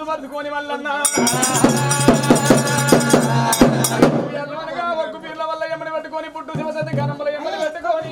పట్టుకొని మళ్ళన్నా ఒక్క పీర్ల వల్ల ఎమ్మడి పెట్టుకొని పుట్టు శివసతి గణముల ఎమ్మడి పెట్టుకొని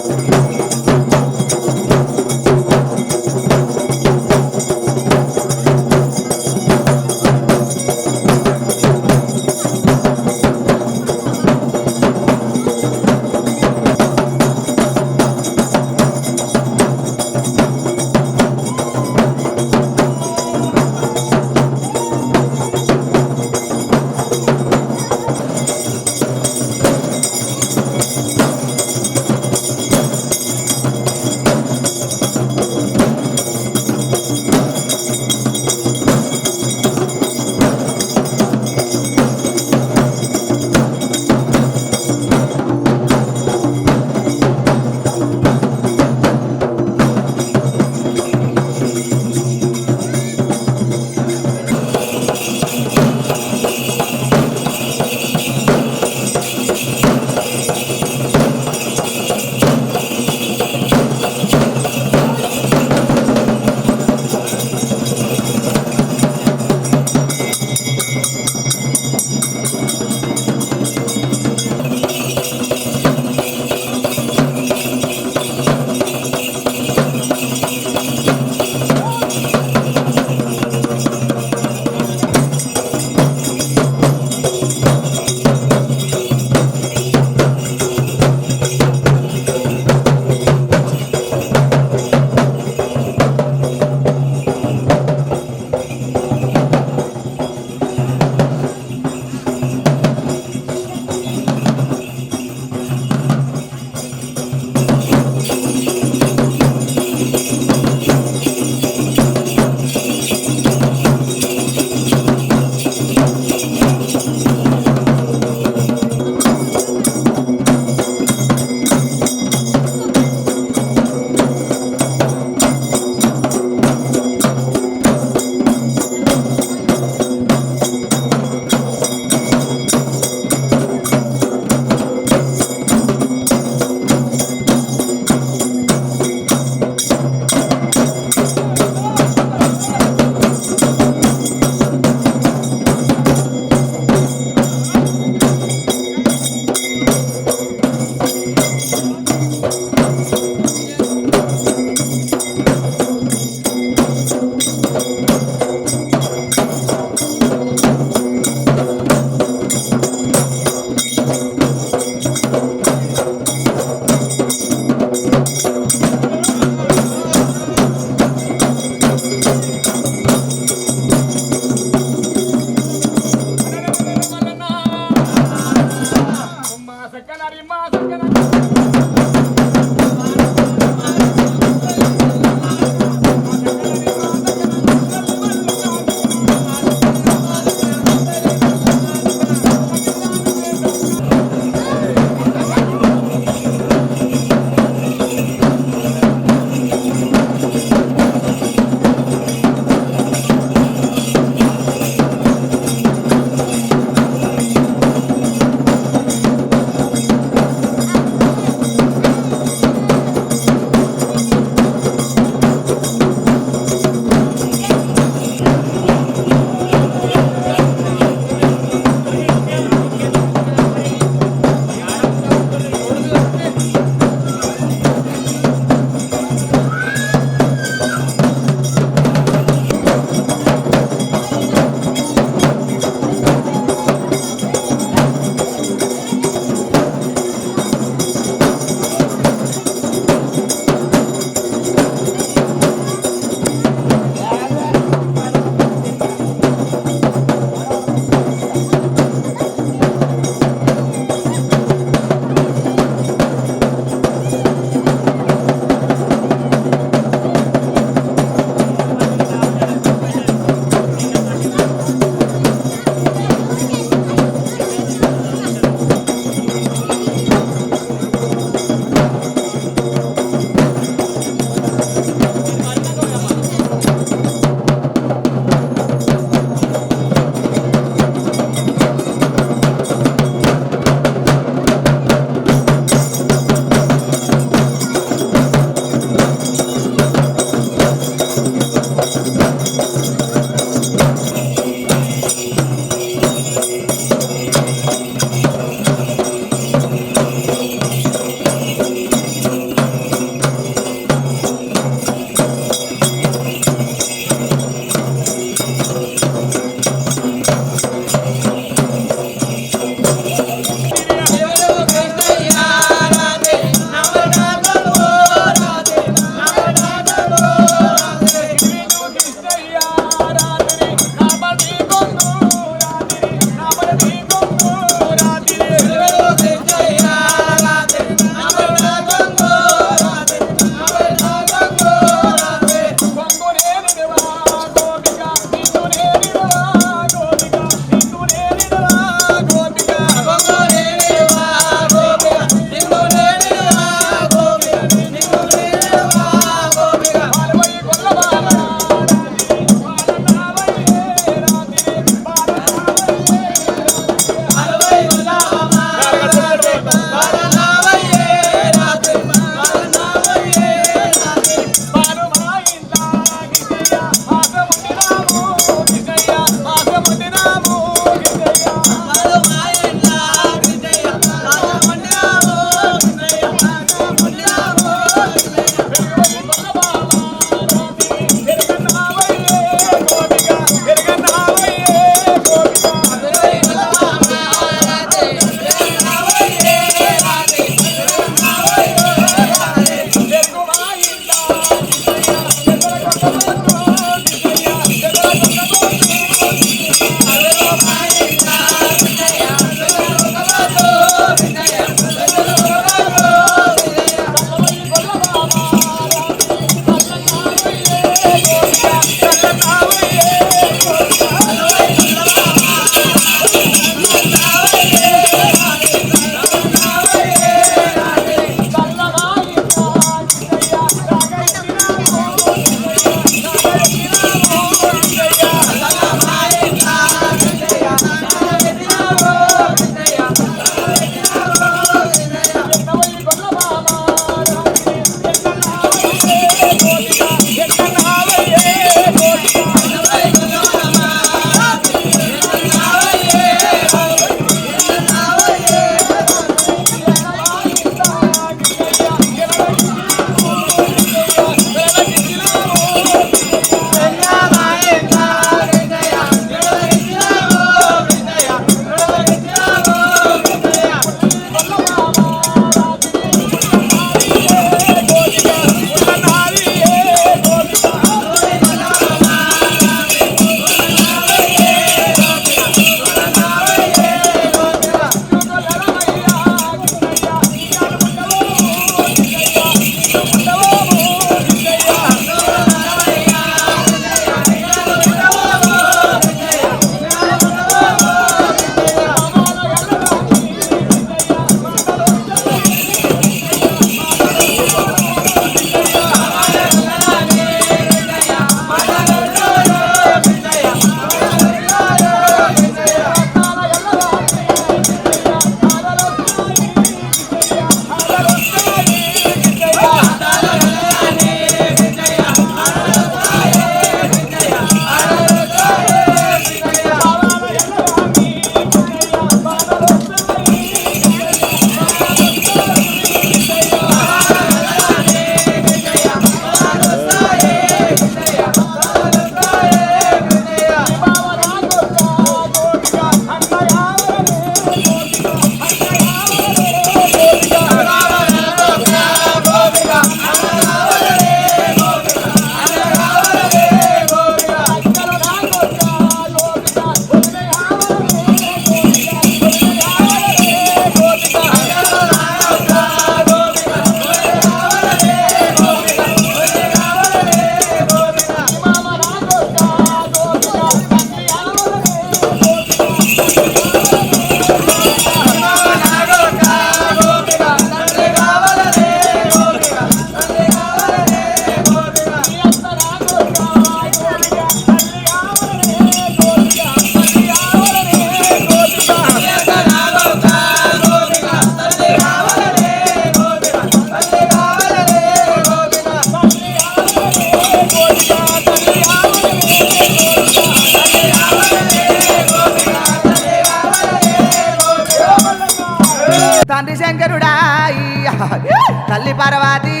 తల్లి పర్వతి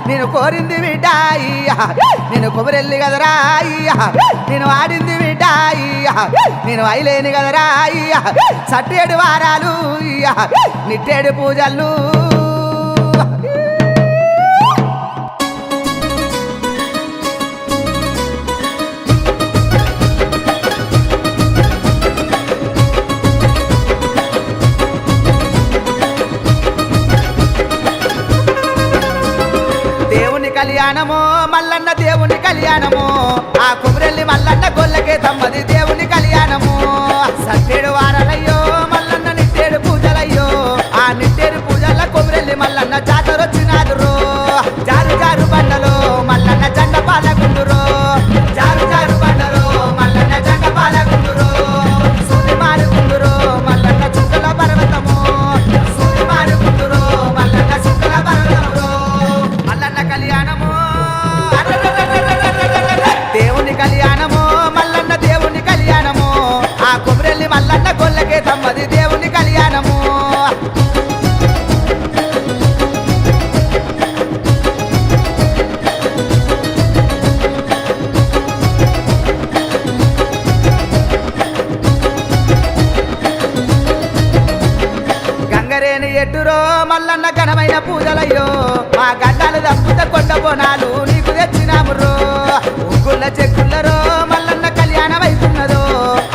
నేను కోరింది బిడ్డాయి నేను కొబ్బరెల్లి కదరాయి నేను ఆడింది బిడ్డాయి నేను అయిలేని కదరాయి సట్టేడు వారాలు నిట్టేడు పూజలు కళ్యాణమో మల్లన్న దేవుని కళ్యాణమో ఆ కుమరెల్లి మల్లన్న గొల్లకే తమ్మది దేవుని కళ్యాణమో సట్టేడు వారాలయ్యో మల్లన్న నిట్టేడు పూజలయ్యో ఆ నిట్టేడు పూజల కుమరెల్లి మల్లన్న జాతరొచ్చినాదు రో జారు జారు బండలో మల్లన్న జెండ పాలగుండురో జారు జారు బండలో మల్లన్న జెండ పాలగుండురో సూది మారుగుండురో మల్లన్న చుక్కల పర్వతము సూది మారుగుండురో మల్లన్న చుక్కల పర్వతము మల్లన్న కళ్యాణము దేవుని కళ్యాణము మల్లన్న దేవుని కళ్యాణము ఆ కొబ్బరెల్లి మల్లన్న గొల్లకే తమ్మది దేవుని కళ్యాణము గంగరేని ఎట్టురో మల్లన్న ఘనమైన పూజలయ్యో మా గడ్డాలు తప్పుత కొండ బోనాలు నీకు తెచ్చినామురో ఉగ్గుల చెక్కులరో మల్లన్న కళ్యాణం అవుతున్నదో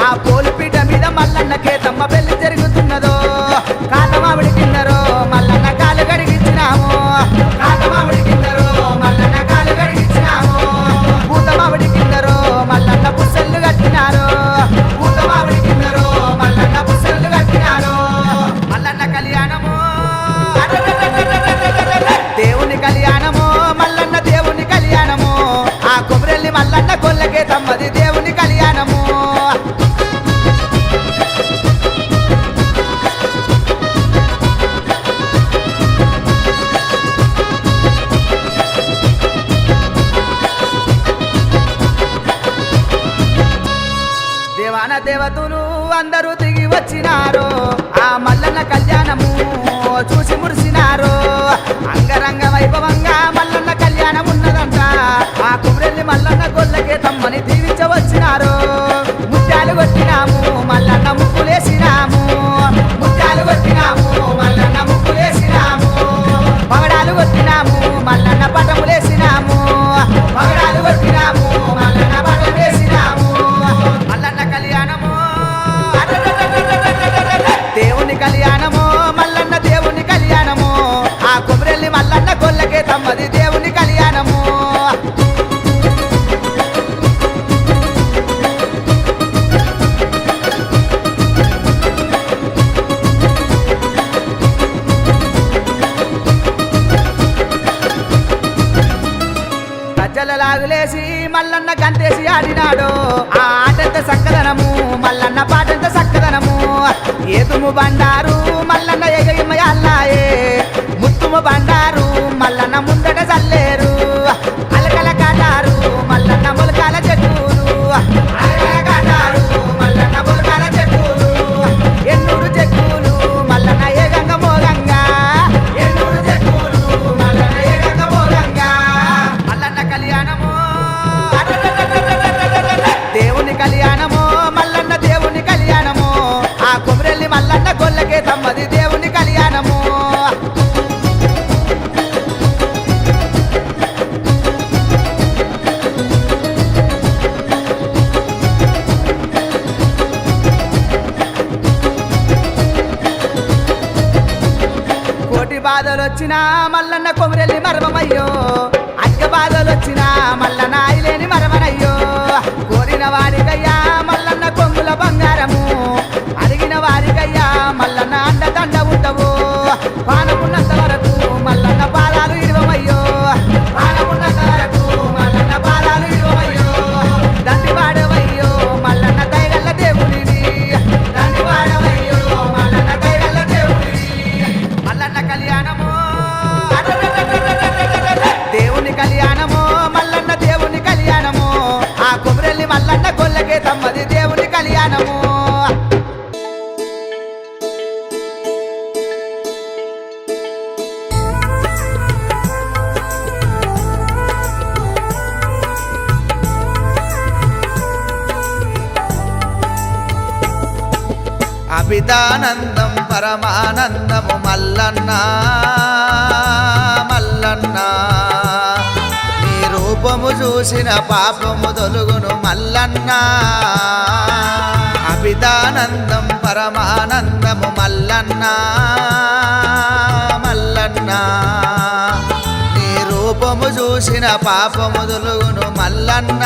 ఆ పోలుపీట మీద మల్లన్న కేతమ్మ పెళ్లి జరుగుతున్నదో కాతమావిడి కిందరో మల్లన్న కాలు గడిగించినాము కాతమావిడి కిందరో మల్లన్న కాలు గడిగించినాము పూతమావిడి కిందరో మల్లన్న పుస్తలు కట్టినారు పూతమావిడి కిందరో మల్లన్న పుస్తలు కట్టినారు మల్లన్న కళ్యాణము దేవుని కళ్యాణము మల్లన్న దేవుని కళ్యాణము ఆ కొబ్బరెల్లి మల్లన్న గొల్లకే తమ్మది దేవుని కళ్యాణము దేవాన దేవతలు అందరూ దిగి వచ్చినారు ఆ మల్లన్న కళ్యాణము చూసి మురిసినారు అంగరంగ వైభవంగా మల్లన్న కళ్యాణం ఉన్నదంట ఆ కుమరెల్లి మల్లన్న గొల్లకే తమ్మని దీవించవచ్చినారు ముత్యాలు కొట్టినాము మల్లన్న ముక్కులేసినాము ముత్యాలు కొట్టినాము మల్లన్న ముక్కులేసినాము పగడాలు కొట్టినాము మల్లన్న పటములేసినాము పగడాలు కొట్టినాము మల్లన్న పటమేసినాము మల్లన్న కళ్యాణము దేవుని కళ్యాణము మల్లన్న దేవుని కళ్యాణము ఆ కొబ్బరెల్లి మల్లన్న గొల్లకే తమ్మది దేవుని కళ్యాణము గజ్జల లాగులేసి మల్లన్న గంతేసి ఆడినాడు ఆ ఆటంత సక్కదనము మల్లన్న పాటంత సక్కదనము ఏదుము బండారు మల్లన్న ఎగయమయాలాయే ముత్తుము బండారు మల్లన్న ముందట చల్లేరు అలకల కాటారు మల్లన్న మొలకాల చెట్టులు అలకల కాటారు మల్లన్న మొలకాల చెట్టులు ఎన్నూరు చెట్టులు మల్లన్న ఏగంగ మోగంగా ఎన్నూరు చెట్టులు మల్లన్న ఏగంగ మోగంగా మల్లన్న కళ్యాణము దేవుని కళ్యాణము మల్లన్న దేవుని కళ్యాణము ఆ కొబ్బరెల్లి మల్లన్న గొల్లకే తమ్మది దేవుని కళ్యాణము కోటి బాధలొచ్చినా మల్లన్న కొమరెల్లి మరమయ్యో అక్క బాధలొచ్చినా మల్లన్న ఆయిలేని మరమనయ్యో కోరిన వారికయ్యా మల్లన్న కొంగుల బంగారము అడిగిన వారికయ్యా మల్లన్న అండదండ ఉండవు పానమున్నంత వరకు మల్లన్న పాదాలు ఇరువమయ్యో పానమున్నంత వరకు మల్లన్న పాదాలు ఇరువమయ్యో దండి వాడవయ్యో మల్లన్న దయగల్ల దేవుడివి దండి వాడవయ్యో మల్లన్న దయగల్ల దేవుడివి మల్లన్న కళ్యాణము దేవుని అభిదానందం పరమానందము మల్లన్న మల్లన్న నీ రూపము చూసిన పాపము తొలుగును మల్లన్న అభిదానందం పరమానందము మల్లన్న మల్లన్న నీ రూపము చూసిన పాపము తొలుగును మల్లన్న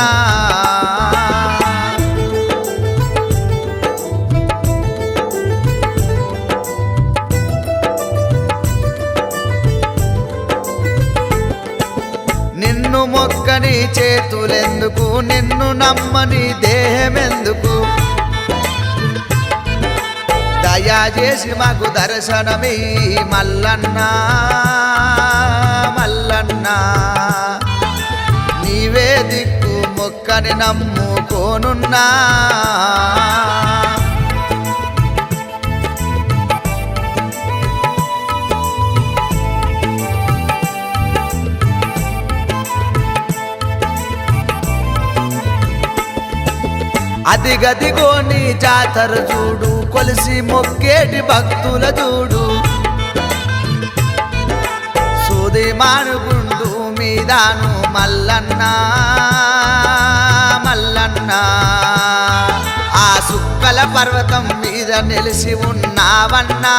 నిన్ను మొక్కని చేతులెందుకు నిన్ను నమ్మని దేహమెందుకు దయచేసి మాకు దర్శనమీ మల్లన్న మల్లన్న నీవే దిక్కు మొక్కని నమ్ముకోనున్నా అదిగదిగో నీ జాతర చూడు కొలిసి మొక్కేటి భక్తుల చూడు సూది మానుగుండు మీదాను మల్లన్న మల్లన్న ఆ సుక్కల పర్వతం మీద నిలిసి ఉన్నావన్నా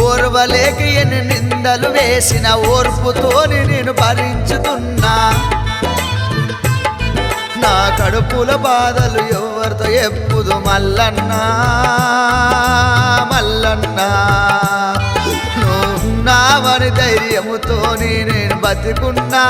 ఓర్వలేక ఎన్ని నిందలు వేసిన ఓర్పుతోని నేను భరించుతున్నా నా కడుపుల బాధలు ఎవరితో ఎప్పుడు మల్లన్న మల్లన్న నువ్వున్నావని ధైర్యముతోని నేను బతికున్నా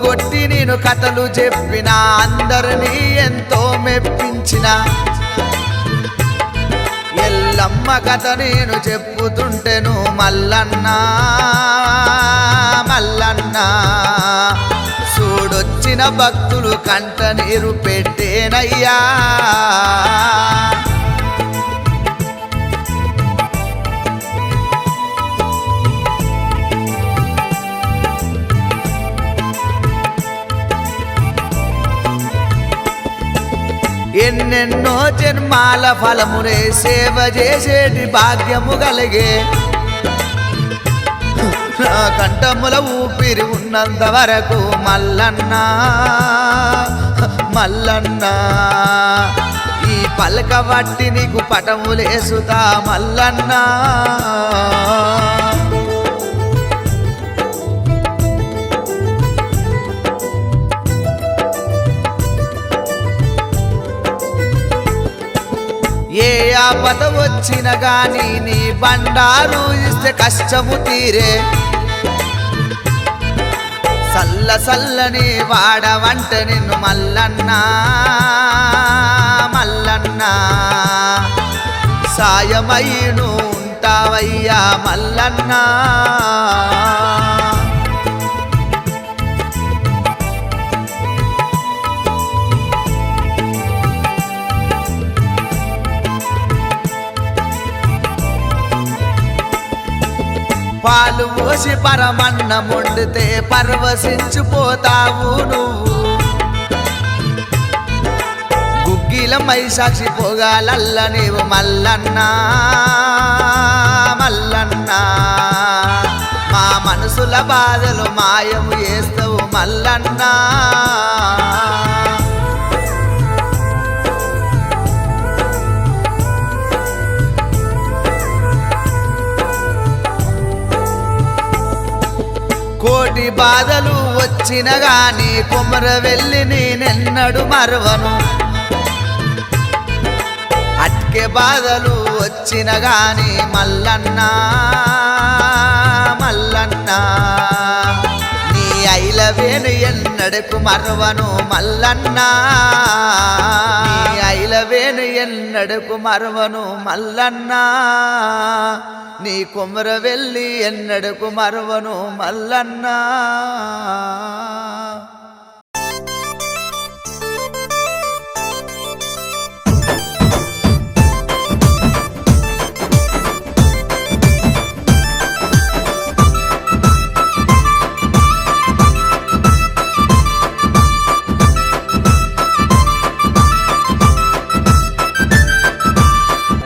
కొట్టి నేను కథలు చెప్పిన అందరినీ ఎంతో మెప్పించిన ఎల్లమ్మ కథ నేను చెప్పుతుంటేను మల్లన్న మల్లన్న చూడొచ్చిన భక్తులు కంట నీరు పెట్టేనయ్యా ఎన్నెన్నో జన్మాల ఫలమునే సేవ చేసేటి భాగ్యము కలిగే నా కంఠముల ఊపిరి ఉన్నంత వరకు మల్లన్న మల్లన్న ఈ పలక వట్టి నీకు పటములేసుతా మల్లన్న ఏ ఆపద వచ్చిన గాని నీ బండారు ఇస్తే కష్టము తీరే సల్ల సల్లని వాడవంట నిన్ను మల్లన్న మల్లన్న సాయమైను ఉంటావయ్యా మల్లన్న పాలు పోసి పరమన్నం వండితే పరవశించిపోతావు నువ్వు గుగ్గిల మైసాక్షి పొగాలల్ల నీవు మల్లన్న మల్లన్న మా మనసుల బాధలు మాయము చేస్తావు మల్లన్న కోటి బాధలు వచ్చిన గాని కొమర వెళ్ళి నేనెన్నడు మరవను అట్కే బాధలు వచ్చిన గాని మల్లన్న మల్లన్న నీ ఐలవేను ఎన్నడకు మరవను మల్లన్నా ఐలవేను ఎన్నడకు మరవను మల్లన్నా నీ కుమర వెళ్ళి ఎన్నడకు మరవను మల్లన్నా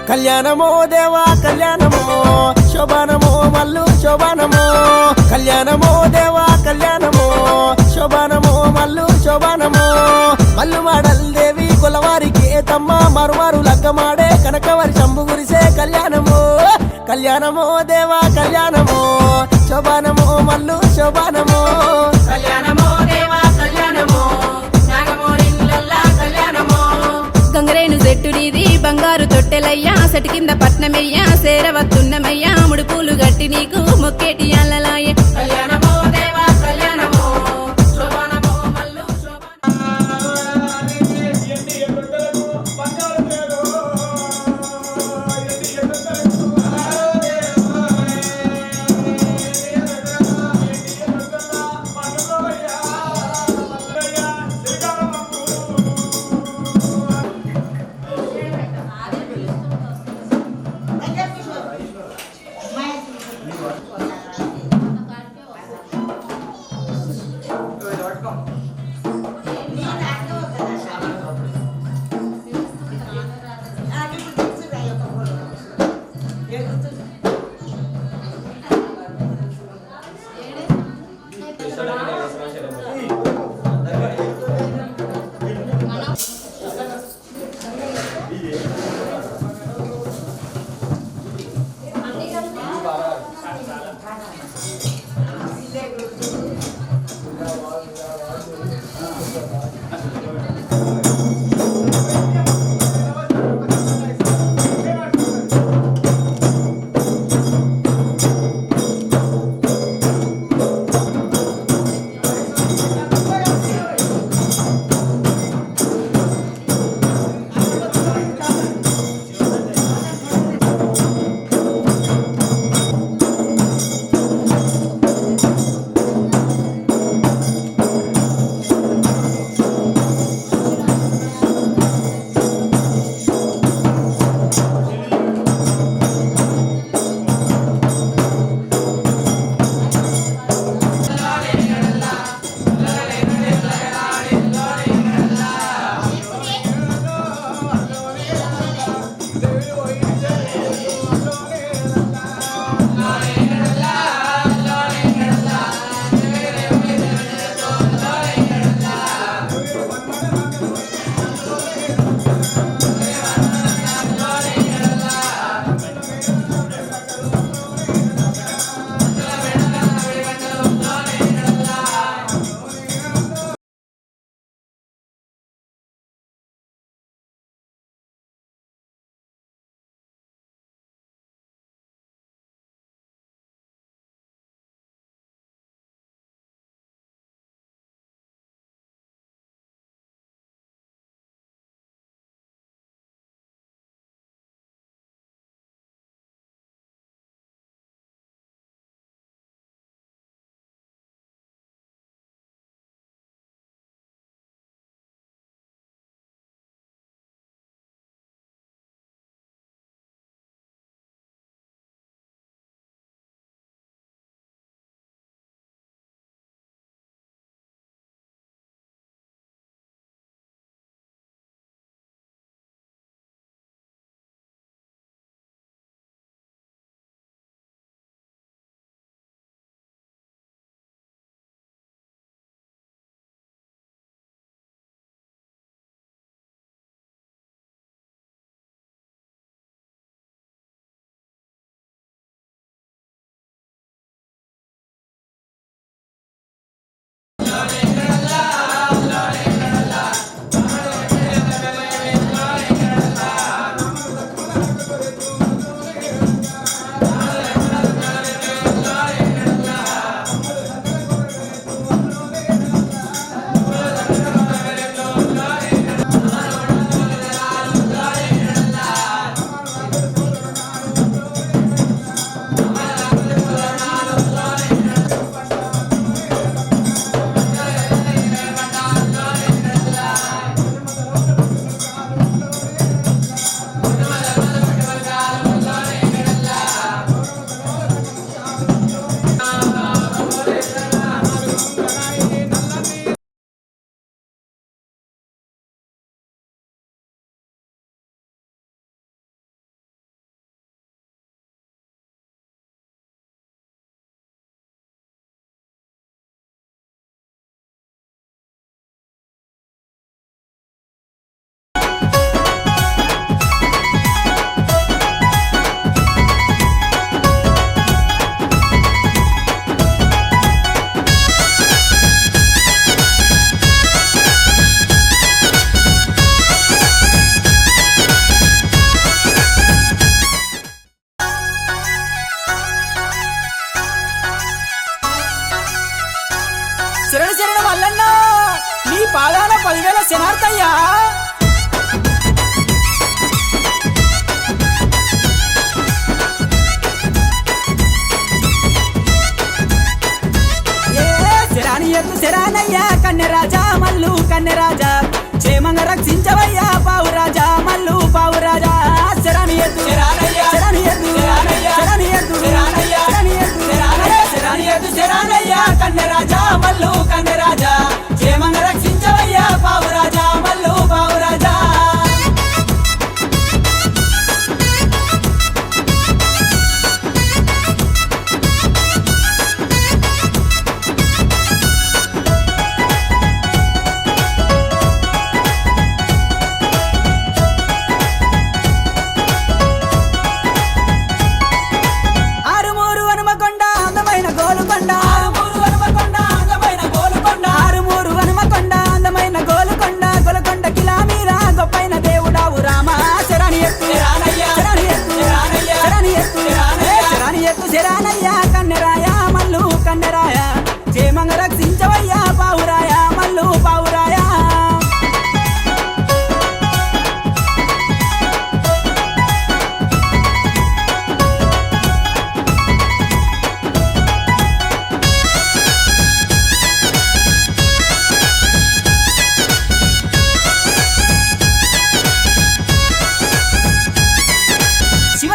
కళ్యాణమో దేవా కళ్యాణమో శోభానమో మల్లు శోభానమో కళ్యాణమో దేవా కళ్యాణమో శోభానమో మల్లు శోభానమో మల్లు మాడల్ దేవి కొలవారికి తమ్మ మరుమారు లగ్గమాడే కనకవరి శంభు గురిసే కళ్యాణమో కళ్యాణమో దేవా కళ్యాణమో శోభానమో మల్లు శోభానమో కళ్యాణమో దేవా కళ్యాణమో నాగమోరిల్లల్లా కళ్యాణమో గంగరేను జట్టునిది బంగారు తొట్టెలయ్యా సటి కింద పట్నమయ్యా సేరవత్తున్నమయ్యా ముడుపులు గట్టి నీకు మొక్కేటి అల్లలాయే కళ్యాణమో దేవా కళ్యాణమో శోభానమో మల్లు ఎన్ని ఎదుటలకు బంగారు తేరు ఎన్ని ఎదుటలకు బంగారు తేరు ఎన్ని ఎదుటలకు పండుగయ్యా మల్లయ్య శ్రీకారమంకు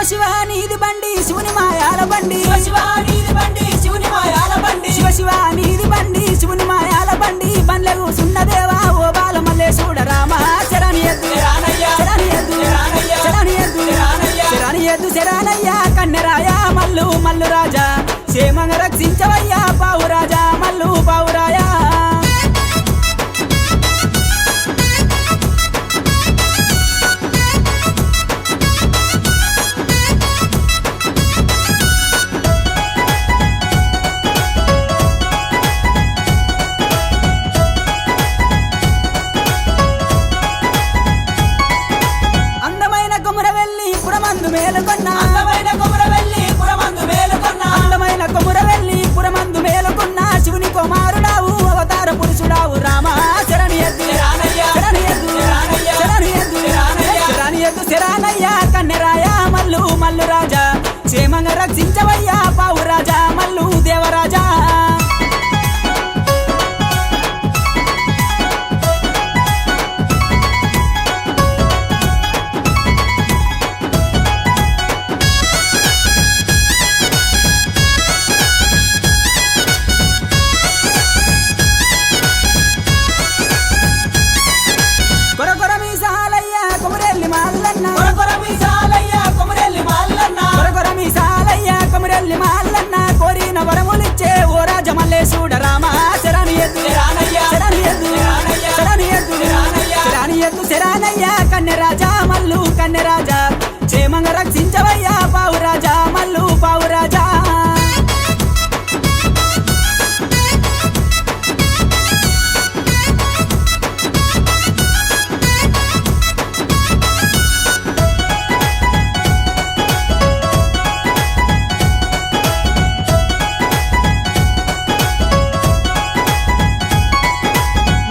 శివ నీది బండి శివుని మాయాల బండి శివ నీది బండి శివుని మాయాల బండి శివ శివ నీది బండి శివుని మాయాల బండి బండ్లకు సున్నదేవా ఓ బాల మల్లేశుడ రామ శరణి ఎద్దు శరణి ఎద్దు శరణి ఎద్దు శరణి ఎద్దు శరణయ్యా కన్నెరాయ మల్లు మల్లు రాజా క్షేమంగా రక్షించవయ్యా పావు రాజా మల్లు పావురాయా అందమైన కొమురవెల్లి పురమందు మేలుకొన్న అందమైన కొమురవెల్లి పురమందు మేలుకొన్న అందమైన కొమురవెల్లి పురమందు మేలుకొన్న శివుని కుమారుడావు అవతార పురుషుడావు రామ శరణి ఎద్దు శరణి ఎద్దు శరణి ఎద్దు శరణి ఎద్దు శరణయ్య కన్నెరాయ మల్లు మల్లు రాజా క్షేమంగా రక్షించవయ్యా పావు రాజా మల్లు దేవరాజా కొరకొర మీసాలయ్య కొమురెల్లి మాల్లన్న కొరకొర మీసాలయ్య కొమురెల్లి మాల్లన్న కొరకొర మీసాలయ్య కొమురెల్లి మాల్లన్న కోరిన వరములిచ్చే ఓ రాజ మల్లేశుడ రామ శరణి ఎద్దు శరణి ఎద్దు శరణి ఎద్దు శరణి ఎద్దు శరణయ్య కన్నెరాజా మల్లు కన్నెరాజా క్షేమంగా రక్షించవయ్యా పావు రాజా మల్లు పావు రాజా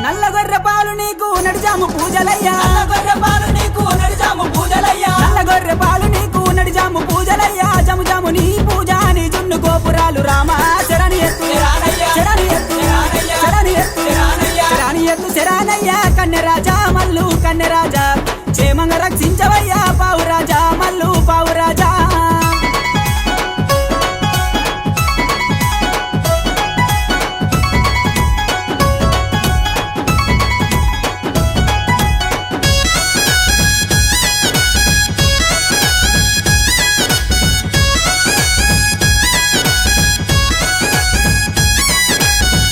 నల్లగొర్రె పాలు నీకు నడిజాము పూజలయ్యా గొర్రె పాలు నీకు నడిజాము పూజలయ్యా నల్లగొర్రె పాలు నీకు నడిజాము పూజలయ్యా జము జము నీ పూజ నీ జున్ను గోపురాలు రామ శరణి ఎత్తు శరణి ఎత్తు శరణి ఎత్తు శరణి ఎత్తు శరణయ్యా కన్నెరాజా మల్లు కన్నెరాజా క్షేమంగా రక్షించవయ్యా పావు రాజా మల్లు పావు రాజా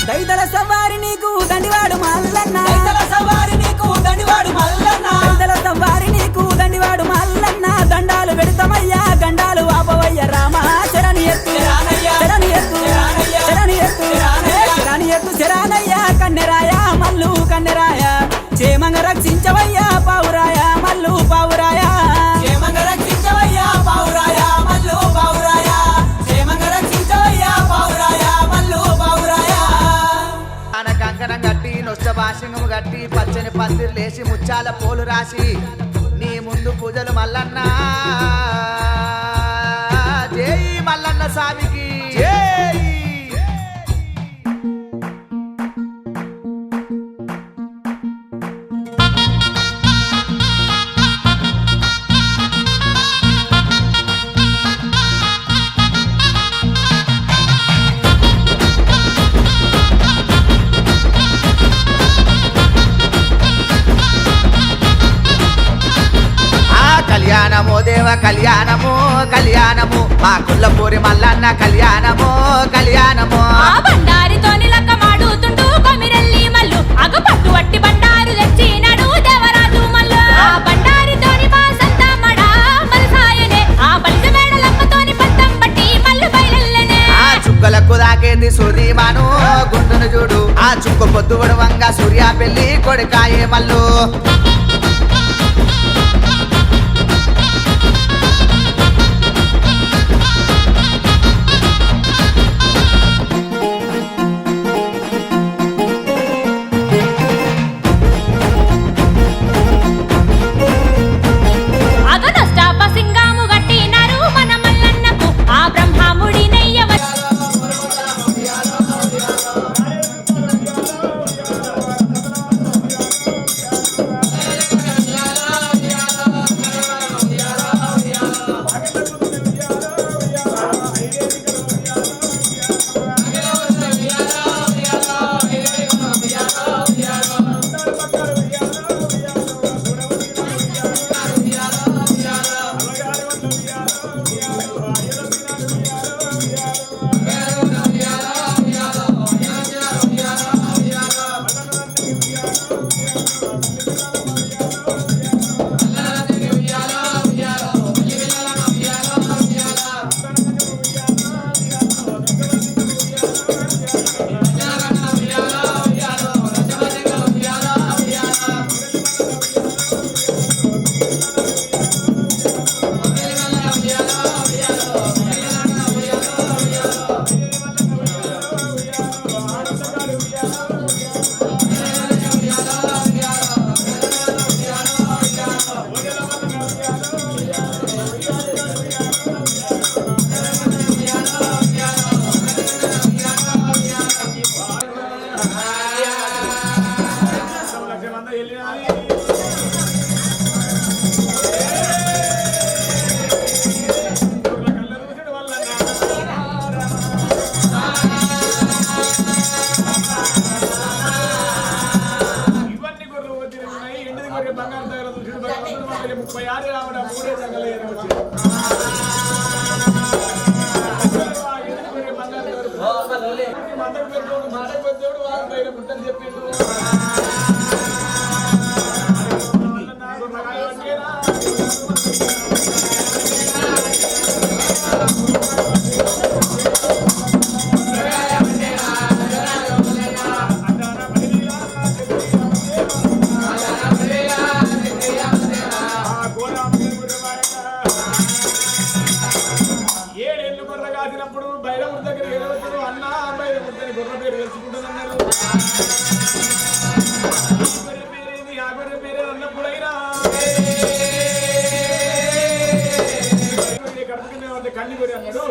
దైదల సవారి నీకు దండివాడు మల్లన్న దైతల సవారి నీకు దండివాడు మల్లన్న దైదల సవారి నీకు దండివాడు మల్లన్న దండాలు పెడతామయ్యా గండాలు ఆపవయ్య రామ శరణి ఎత్తు శరణి ఎత్తు శరణి ఎత్తు శరణి ఎత్తు శరణయ్యా కన్నెరాయ మల్లు కన్నెరాయ క్షేమంగా రక్షించవయ్యా పావురాయ మల్లు పావురాయ క్షేమంగా రక్షించవయ్యా పావురాయ మల్లు పావురాయ క్షేమంగా రక్షించవయ్యా పావురాయ మల్లు పావురాయ ఆన కంకణం గట్టి నొష్ట భాషంగము గట్టి పచ్చని పందిరు లేసి ముచ్చాల పోలు రాసి నీ ముందు పూజలు మల్లన్న జై మల్లన్న స్వామికి జై కళ్యాణము దేవ కళ్యాణము కళ్యాణము మా కుల్లపూరి మల్లన్న కళ్యాణము కళ్యాణము ఆ బండారితోని లక్క మాడుతుంటూ కొమిరెల్లి మల్లు అగ పట్టు వట్టి బండారు తెచ్చినాడు దేవరాజు మల్లు ఆ బండారితోని మా సంతమ్మడా మలసాయనే ఆ బలిజ మేడలమ్మతోని పట్టం పట్టి మల్లు బయలెల్లనే ఆ చుక్కలకు దాకేది సూర్యమాను గుండును చూడు ఆ చుక్క పొద్దు వంగ సూర్య పెళ్లి కొడుకాయే మల్లు అగ నష్టాప సింగాము గట్టినారు మన మల్లన్నకు ఆ బ్రహ్మాముడి నెయ్య వద్దని చెప్పిండు కాసినప్పుడు బైరముడి దగ్గర ఏదవుతాడు అన్న బైరముడిని గొర్రె పేరు తెలుసుకుంటానన్నారు పేరేంది ఆ గొర్రె పేరే అన్నప్పుడైనా కడుపు కింద కన్ని కొరి అన్నాడు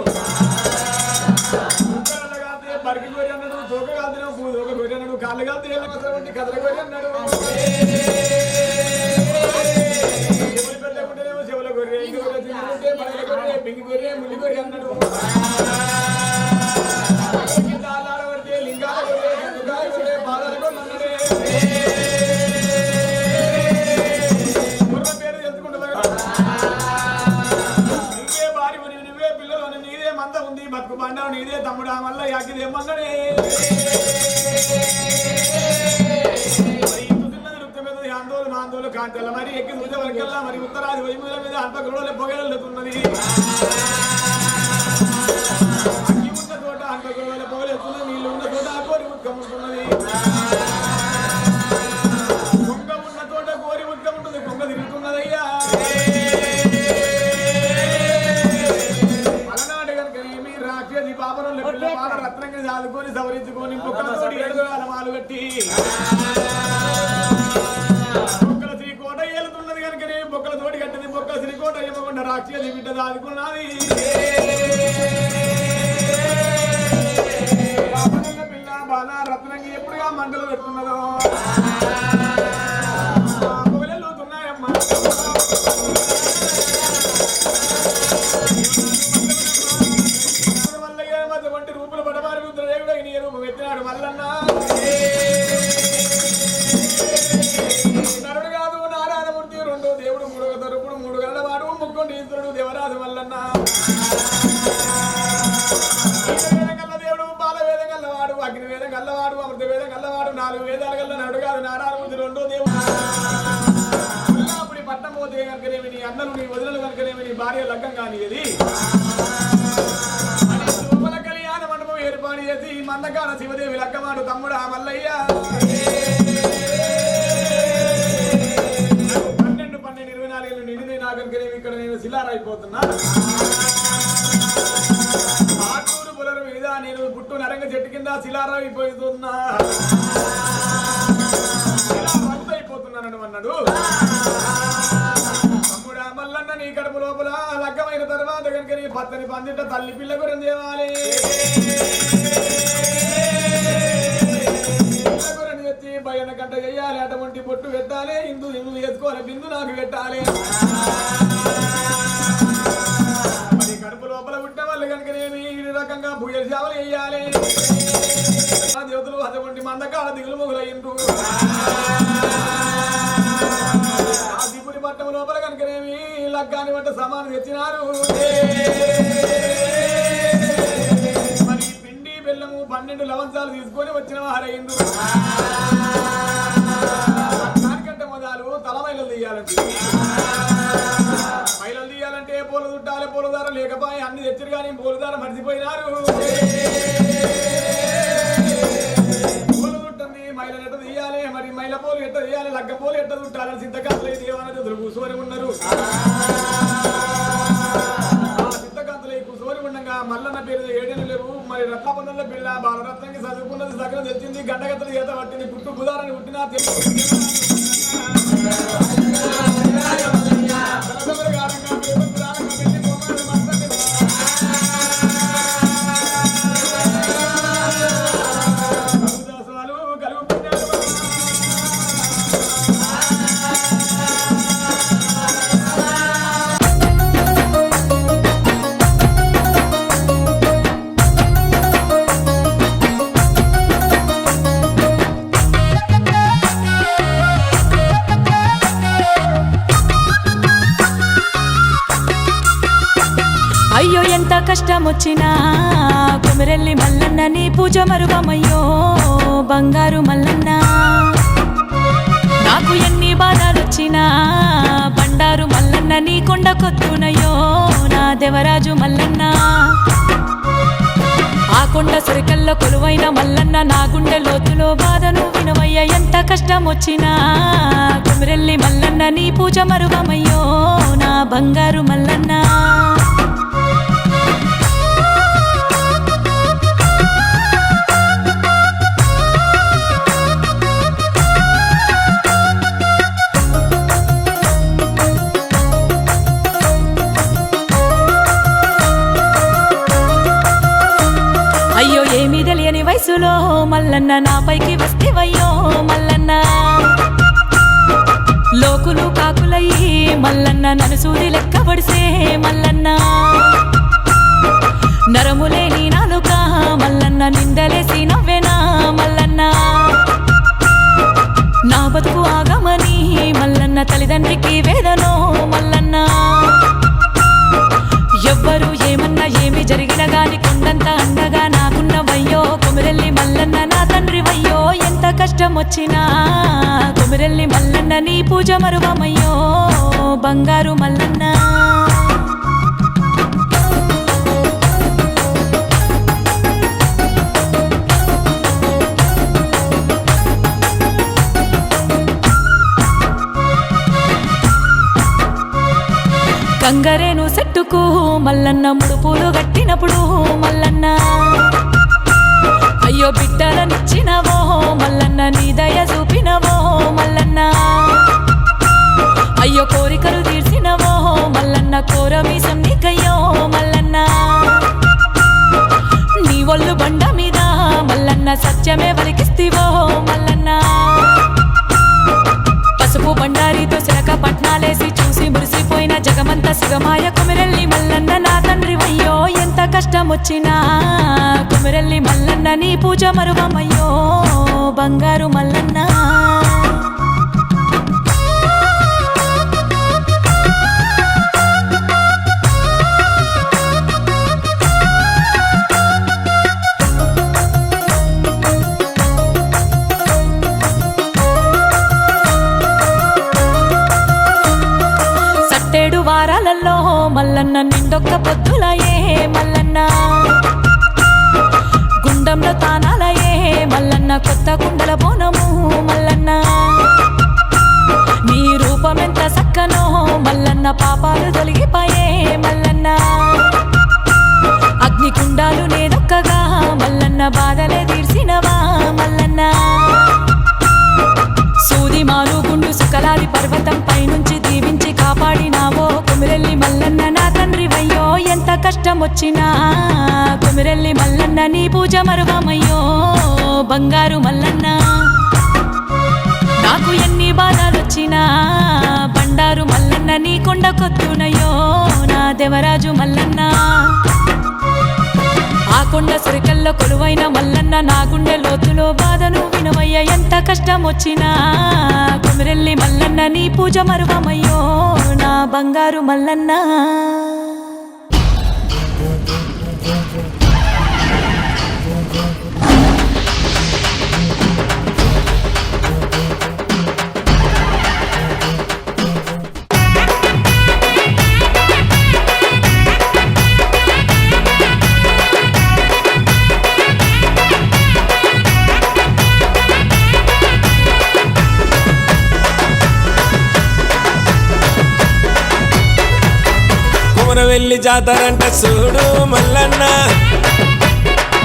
కాతే బరికి కొరి అన్నాడు తోక కాదు తోక కొరి అన్నాడు కాళ్ళు కాదు ఏళ్ళ కథల కొరి అన్నాడు చెవులు పెద్దకుంటేనేమో చెవుల కొర్రె ఇంక కొర్రె బయట కొర్రె పింగి కొర్రె ముల్లి కొర్రె అన్నాడు ఆడబడితే లింగాల కొర్రె గంగాల కొర్రె పాదాల కొన్నడే కొర్రె పేరు తెలుసుకుంటా నువ్వే భారీ నువ్వే పిల్లలు నీదే మంద ఉంది బతుకు బండావు నీదే తమ్ముడా మళ్ళా యాకిదేమన్నాడే ఆందోళన ఆందోళన కాంతల మరి ఎక్కి చూసే వరకల్లా మరి ఉత్తరాది వైపుల మీద అల్పగృహలో పొగలెళ్తున్నది అగ్గి ఉన్న చోట అల్పగృహలో పొగలెళ్తున్నది నీళ్లు ఉన్న చోట కోరి ఉత్కం ఉంటున్నది కొంగ ఉన్న చోట కోరి ఉత్కం ఉంటుంది కొంగ తిరుగుతున్నదయ్యా అలనాడు కనుక ఏమి రాక్షసి పాపరంలో పిల్ల పాట రత్నంగా సాదుకొని సవరించుకొని పొక్కలతోటి ఏడుగాల మాలు కట్టి బొక్కల శ్రీకోట ఏలుతున్నది కనుకనే బొక్కల తోటి కట్టింది బొక్కల శ్రీకోట ఇవ్వకుండా రాక్షసి బిడ్డ దాదుకున్నది పిల్ల బాల రత్నంగి ఎప్పుడుగా మంటలు పెడుతున్నదో పొగలెళ్తున్నాయమ్మా మల్లయ్య మధ్య వంటి రూపులు పడమారి రుద్రదేవుడు నీ రూపం ఎత్తినాడు మల్లన్న నరుడు కాదు నారాయణమూర్తి రెండో దేవుడు మూడవ తరుపుడు మూడు గల్లవాడు ముక్కొండి ఈశ్వరుడు దేవరాజు మల్లన్న వేదం గల్ల దేవుడు బాలవేదం గల్లవాడు అగ్నివేదం గల్లవాడు అమృతవేదం గల్లవాడు 4 వేదాలు గల్ల నరుడు కాదు నారాయణమూర్తి రెండో దేవుడు అప్పుడు పట్టం పోతే కనుకనేమి నీ అన్నలు నీ వదినలు కనుకనేమి నీ భార్య లగ్గం కానిది లోపల కళ్యాణ మండపం ఏర్పాటు చేసి మందకాల శివదేవి లగ్గమాడు తమ్ముడా మల్లయ్య 12-24 నిండి నాగరికనేమి ఇక్కడ నేను శిలారైపోతున్నా ఆటూరు పొలరు మీద నేను పుట్టు నరంగ చెట్టు కింద శిలారైపోతున్నా శిలా అయిపోతున్నాను అన్నాడు తమ్ముడా మల్లన్న నీ కడుపు లోపల లగ్గమైన తర్వాత కనుక నీ పత్తని పందిట తల్లి పిల్ల గురం దేవాలి తెచ్చి భయన గంట చెయ్యాలి అటువంటి బొట్టు పెట్టాలి ఇందు వేసుకోవాలి బిందు నాకు పెట్టాలి మరి కడుపు లోపల పుట్టిన వాళ్ళు కనుకనేమి ఈ రకంగా భూయ సేవలు వేయాలి దేవతలు అటువంటి మందకాల దిగులు మొగులయ్యిండ్రు ఆ దిపుడి పట్టం లోపల కనుకనేమి లగ్గాన్ని బట్ట సమానం తెచ్చినారు మరి పిండి బెల్లము 12 లవంచాలు తీసుకొని వచ్చిన వారైండు దానికంటే మొదలు తలమైలు తీయాలంటే మైలు తీయాలంటే పూల చుట్టాలి పూలదార లేకపోయి అన్ని తెచ్చిరు కానీ పూలదార మర్చిపోయినారు పూలు చుట్టండి మైల ఎట్ట తీయాలి మరి మైల పూలు ఎట్ట తీయాలి లగ్గ పూలు ఎట్ట చుట్టాలని సిద్ధకాంతలు దేవాలయ కూర్చొని ఉన్నారు సిద్ధకాంతలు కూర్చొని ఉండగా మల్లన్న పేరు 7 ఏళ్ళు లేవు మరి రత్నపందంలో పిల్ల బాలరత్నంకి చదువుకున్నది సగం తెలిసింది గంటగత్తలు ఈత పట్టింది పుట్టు బుధారని పుట్టినా అయ్యో ఎంత కష్టం వచ్చినా కొమిరెల్లి మల్లన్న నీ పూజ మరువమయ్యో బంగారు మల్లన్న నాకు ఎన్ని బాధలు వచ్చినా బండారు మల్లన్న నీ కొండ కొత్తునయ్యో నా దేవరాజు మల్లన్న ఆ కొండ సురికల్లో కొలువైన మల్లన్న నా గుండె లోతులో బాధను వినవయ్య ఎంత కష్టం వచ్చినా కొమిరెల్లి మల్లన్న నీ పూజ మరువమయ్యో నా బంగారు మల్లన్న అయ్యో ఏమీ తెలియని వయసులో మల్లన్న నాపైకి వస్తేవయ్యో మల్లన్న లోకులు కాకులయ్యి మల్లన్న నన్ను సూది లెక్కబడిసే మల్లన్న నరములేని నాలుక మల్లన్న నిందలేసి నవ్వేనా మల్లన్న నా బతుకు ఆగమని మల్లన్న తల్లిదండ్రికి వేదనో మల్లన్న ఎవ్వరు ఏమన్నా ఏమి జరిగిన గాని కొండంత అండగా నాకున్నవయ్యో కొమిరెల్లి మల్లన్న నా తండ్రి వయ్యో ఎంత కష్టం వచ్చినా కొమిరెల్లి మల్లన్న నీ పూజ మరువమయ్యో బంగారు మల్లన్న గంగరేను సెట్టుకు మల్లన్న ముడుపులు గట్టినప్పుడు మల్లన్న అయ్యో బిడ్డలనిచ్చినవో మల్లన్న నీ దయ చూపినవో మల్లన్న అయ్యో కోరికలు తీర్చినవో మల్లన్న కోరమీసం నీకయ్యో మల్లన్న నీ ఒళ్ళు బండ మీద మల్లన్న సత్యమే వలికిస్తివో మల్లన్న పసుపు బండారితో సిరక పట్నాలేసి చూసి మురిసిపోయిన జగమంత సుగమాయ కొమిరెల్లి మల్లన్న నా తండ్రి వయ్యో ఎంత కష్టం వచ్చినా కొమిరెల్లి మల్లన్న నీ పూజ మరువమయ్యో బంగారు మల్లన్న వారాలలో మల్లన్న నిండొక్క పొద్దులయే మల్లన్న గుండంలో తానాలయే మల్లన్న కొత్త కుండల బోనము మల్లన్న నీ రూపమెంత సక్కనో మల్లన్న పాపాలు తొలగిపోయే మల్లన్న అగ్ని కుండాలు నేదొక్కగా మల్లన్న బాధలే తీర్చినవా మల్లన్న సూది మాలు గుండు సుకలాది పర్వతం పైనుంచి దీవించి కాపాడినావో కొమిరెల్లి మల్లన్న నా తండ్రి వయ్యో ఎంత కష్టం వచ్చినా కొమిరెల్లి మల్లన్న నీ పూజ మరువమయ్యో బంగారు మల్లన్న నాకు ఎన్ని బాధలు వచ్చినా బండారు మల్లన్న నీ కొండ కొత్తునయ్యో నా దేవరాజు మల్లన్న ఆ కొండ సురికల్లో కొలువైన మల్లన్న నా గుండె లోతులో బాధను వినవయ్య ఎంత కష్టం వచ్చినా కొమిరెల్లి మల్లన్న నీ పూజ మరువమయ్యో నా బంగారు మల్లన్న వెళ్ళి జాతరంట చూడు మల్లన్న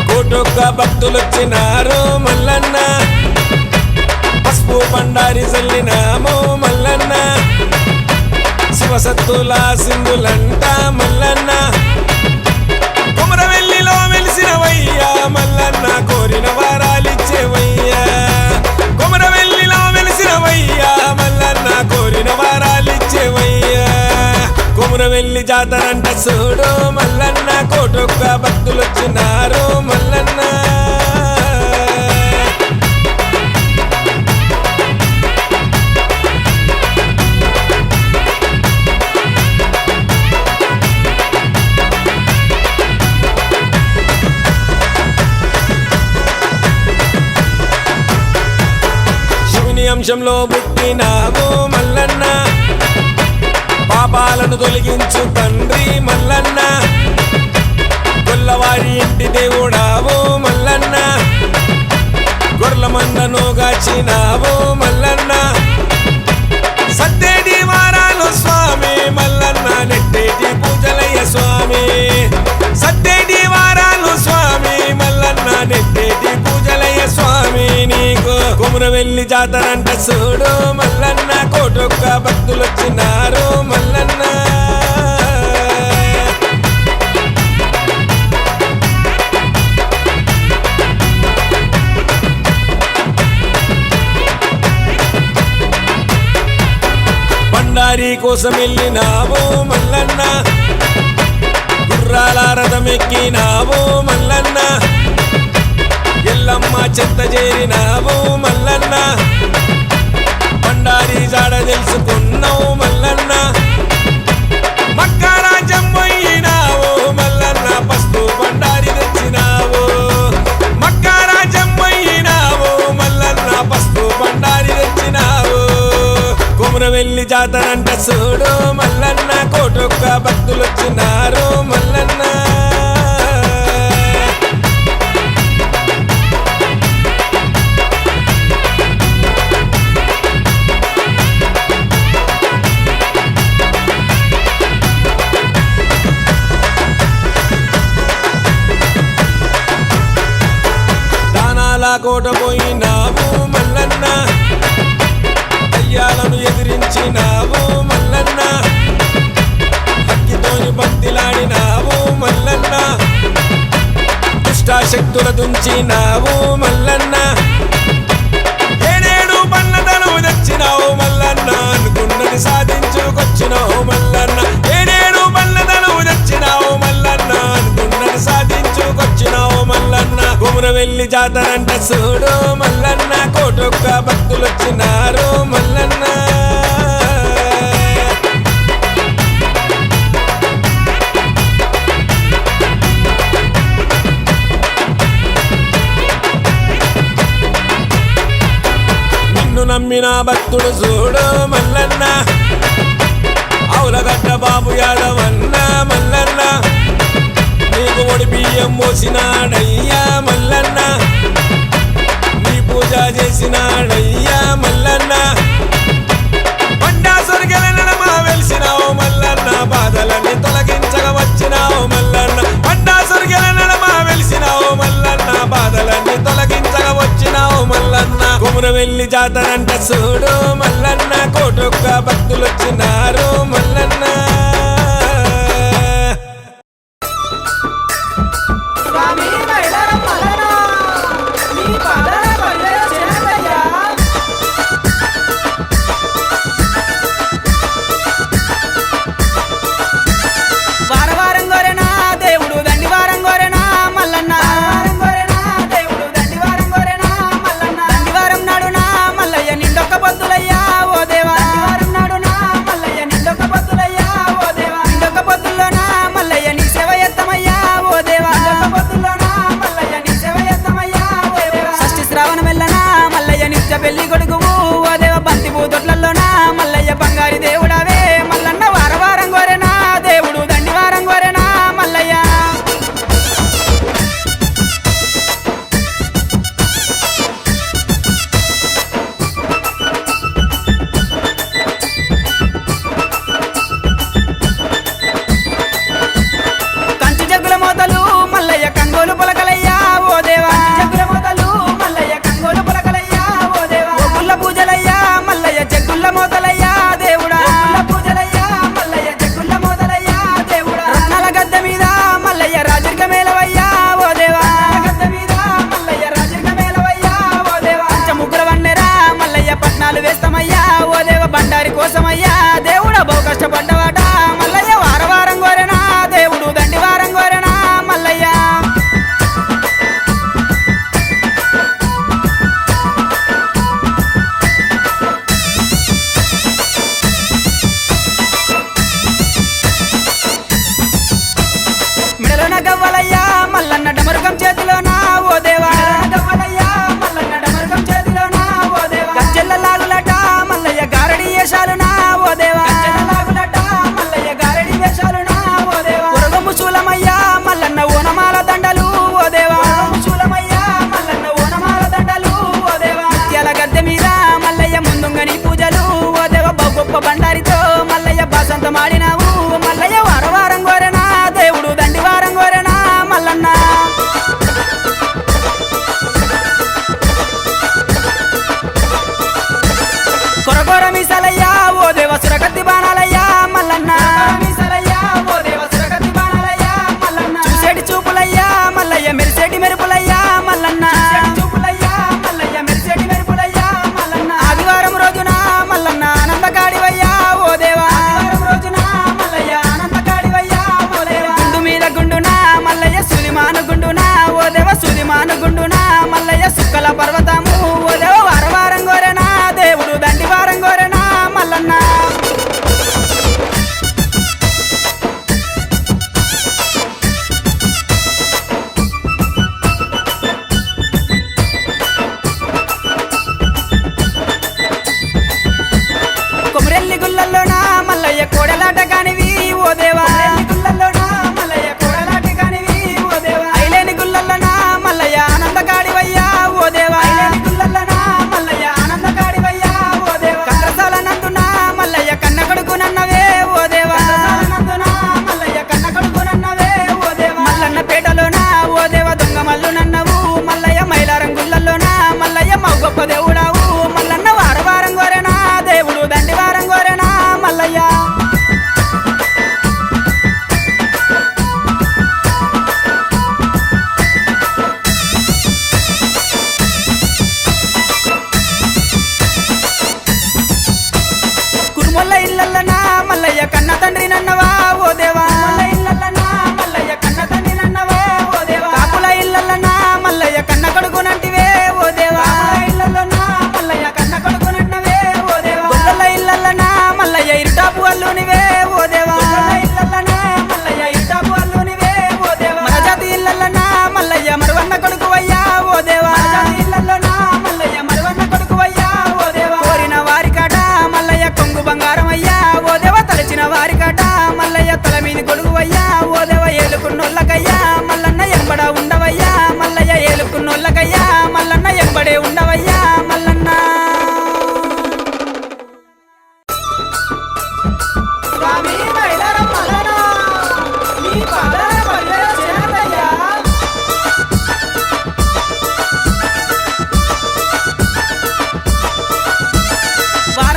కోటొక్క భక్తులొచ్చినారు మల్లన్న పసుపు బండారి చల్లినాము మల్లన్న శివసత్తుల సింధులంట మల్లన్న కొమరవెల్లిలో వెలిసినవయ్యా మల్లన్న కోరిన వారాలిచ్చేవయ్యా కొమరవెల్లిలో వెలిసినవయ్యా మల్లన్న కోరిన వారాలిచ్చేవయ్యా కొమరవెల్లి జాతరంట చూడు మల్లన్న కోటొక్క భక్తులొచ్చినారు మల్లన్న వంశంలో పుట్టినావు మల్లన్న పాపాలను తొలగించు తండ్రి మల్లన్న గొల్లవారి ఇంటి దేవుడావు మల్లన్న గొర్ల మందను గాచినావు మల్లన్న సత్తేటి వారాలు స్వామి మల్లన్న నెట్టేటి పూజలయ్య స్వామి సత్తేటి వారాలు స్వామి మల్లన్న నెట్టేటి పూజలయ్య స్వామి నీకు కుమరవెల్లి జాతరంట చూడు మల్లన్న కోటొక్క భక్తులు వచ్చినారు మల్లన్న బండారి కోసం వెళ్ళినావు మల్లన్న గుర్రాల రథమెక్కినావు మల్లన్న ఎల్లమ్మ చెత్త చేరినావు మల్లన్న బండారి జాడ తెలుసుకున్నావు మల్లన్న మక్కారాజ్యం పోయినావు మల్లన్న పస్తు బండారి తెచ్చినావు మక్కారాజ్యం పోయినావు మల్లన్న పస్తు బండారి తెచ్చినావు కుమరవెల్లి జాతరంట చూడు మల్లన్న కోటొక్క భక్తులు వచ్చినారు మల్లన్న దానాల కోట పోయినావు మల్లన్న దయ్యాలను ఎదిరించినావు మల్లన్న అక్కితోని బంతిలాడినావు మల్లన్న దుష్టాశక్తుల దుంచినావు మల్లన్న ఏడేడు పన్నదను తెచ్చినావు మల్లన్న అనుకున్నది సాధించుకొచ్చినావు మల్లన్న ఏడేడు పన్నదను తెచ్చినావు మల్లన్న అనుకున్నది సాధించుకొచ్చినావు మల్లన్న కుమరవెల్లి జాతరంట చూడు మల్లన్న కోటొక్క భక్తులు వచ్చినారు మల్లన్న నిన్ను నమ్మిన భక్తుడు చూడు మల్లన్న అవులగడ్డ బాబు యాదవన్న మల్లన్న నీకు ఒడి బియ్యం మోసినాడయ్యా మల్లన్న నీ పూజ చేసినాడయ్యా మల్లన్న బండాసురిగల నడమ వెలిసినావు మల్లన్న బాధలన్నీ తొలగించగా వచ్చినావు మల్లన్న బండాసురిగల నడమ వెలిసినావు మల్లన్న బాధలన్నీ తొలగించగా వచ్చినావు మల్లన్న కుమరవెల్లి జాతరంట చూడు మల్లన్న కోటొక్క భక్తులు వచ్చినారు మల్లన్న స్వామి మైలారం మల్లన్న నీ పాదన పల్లె చేరయ్యా వారం గోరెనా దేవుడు దండి వారం గోరెనా మల్లన్న దేవుడు దండి వారం గోరెనా మల్లన్న దండి వారం నాడునా మల్లయ్య నిండొక్క పొద్దులయ్యా ఓ దేవా దండి వారం నాడునా మల్లయ్య నిండొక్క పొద్దులయ్యా వేషాలునా ఓ దేవా లాగులట మల్లయ్య గారడి వేషాలునా ఓ దేవా ఉరగము శూలమయ్యా మల్లన్న ఓనమాల దండలు ఓ దేవా శూలమయ్యా మల్లన్న ఓనమాల దండలు ఓ దేవా ముత్యాల గద్దె మీద మల్లయ్య ముందుంగని పూజలు ఓ దేవ గొప్ప బండారితో మల్లయ్య బాసంత మాడినావు మల్లయ్య వారం కోరెనా దేవుడు దండివారం కోరెనా మల్లన్న కొరకొర మీసలయ్యా ఓ దేవ సురగతి బాణాలయ్యా మల్లన్న మీసలయ్యా ఓ దేవ సురగతి బాణాలయ్యా మల్లన్న చూసేటి చూపులయ్యా మల్లయ్య మెరిసేటి మెరుపులయ్యా మల్లన్న చూపులయ్యా మల్లయ్య మెరిసేటి మెరుపులయ్యా మల్లన్న ఆదివారం రోజున మల్లన్న ఆనందగాడివయ్యా ఓ దేవా ఆదివారం రోజున మల్లయ్య ఆనందగాడివయ్యా ఓ దేవా గుండు మీద గుండున మల్లయ్య సులిమాను గుండున ఓ దేవ సులిమాను గుండున మల్లయ్య సుక్కల పర్వతము ఓ దేవ వారం కోరెనా దేవుడు దండివారం కోరెనా మల్లన్న కొమరెల్లి గుల్లల్లోనా మల్లయ్య కోడలాట కానివి ఓ దేవా గుల్లల్లోనా మల్లయ్య కోడలాట కానివి ఓ దేవా ఐలేని గుల్లల్లోనా మల్లయ్య ఆనందగాడివయ్యా ఓ దేవా ఐలేని గుల్లల్లోనా మల్లయ్య ఆనందగాడివయ్యా ఓ దేవా కండ్రసాల నందునా మల్లయ్య కన్న కొడుకునన్నవే ఓ దేవా నందునా మల్లయ్య కన్న కొడుకునన్నవే ఓ దేవా మల్లన్న పేటలోనా ఓ దేవ దొంగ మల్లు నన్నవు మల్లయ్య మైలారం గుల్లల్లోనా మల్లయ్య మా గొప్ప దేవుడావు మల్లన్న వారం కోరెనా దేవుడు దండివారం కోరెనా మల్లయ్య కురుమొల్ల ఇల్లల్లనా మల్లయ్య కన్న తండ్రి నన్నవా ఓ దేవా ఇల్లల్లనా మల్లయ్య కన్న తండ్రి నన్నవా ఓ దేవా కాపుల ఇల్లల్లనా మల్లయ్య కన్న కొడుకునంటివే ఓ దేవా ఇల్లల్లనా మల్లయ్య కన్న కొడుకునన్నవే ఓ దేవా గొల్లల ఇల్లల్లనా మల్లయ్య ఇరుటాపు అల్లునివే ఓ దేవా ఇల్లల్లనా మల్లయ్య ఇరుటాపు అల్లునివే ఓ దేవా మరజాతి ఇల్లల్లనా మల్లయ్య మరువన్న కొడుకువయ్యా ఓ దేవా ఇల్లల్లనా మల్లయ్య మరువన్న కొడుకువయ్యా ఓ దేవా కోరిన వారికాట మల్లయ్య కొంగు బంగారం అయ్యా ఓ దేవ తలచిన వారికాట మల్లయ్య తల మీద గొడుగువయ్యా ఓ దేవ ఏలుకున్నోళ్ళకయ్యా మల్లన్న ఎంబడ ఉండవయ్యా మల్లయ్య ఏలుకున్నోళ్ళకయ్యా మల్లన్న ఎంబడే ఉండవయ్యా మల్లన్న స్వామి మైలారం మల్లన్న నీ పాదాల పల్లెల చేరదయ్యా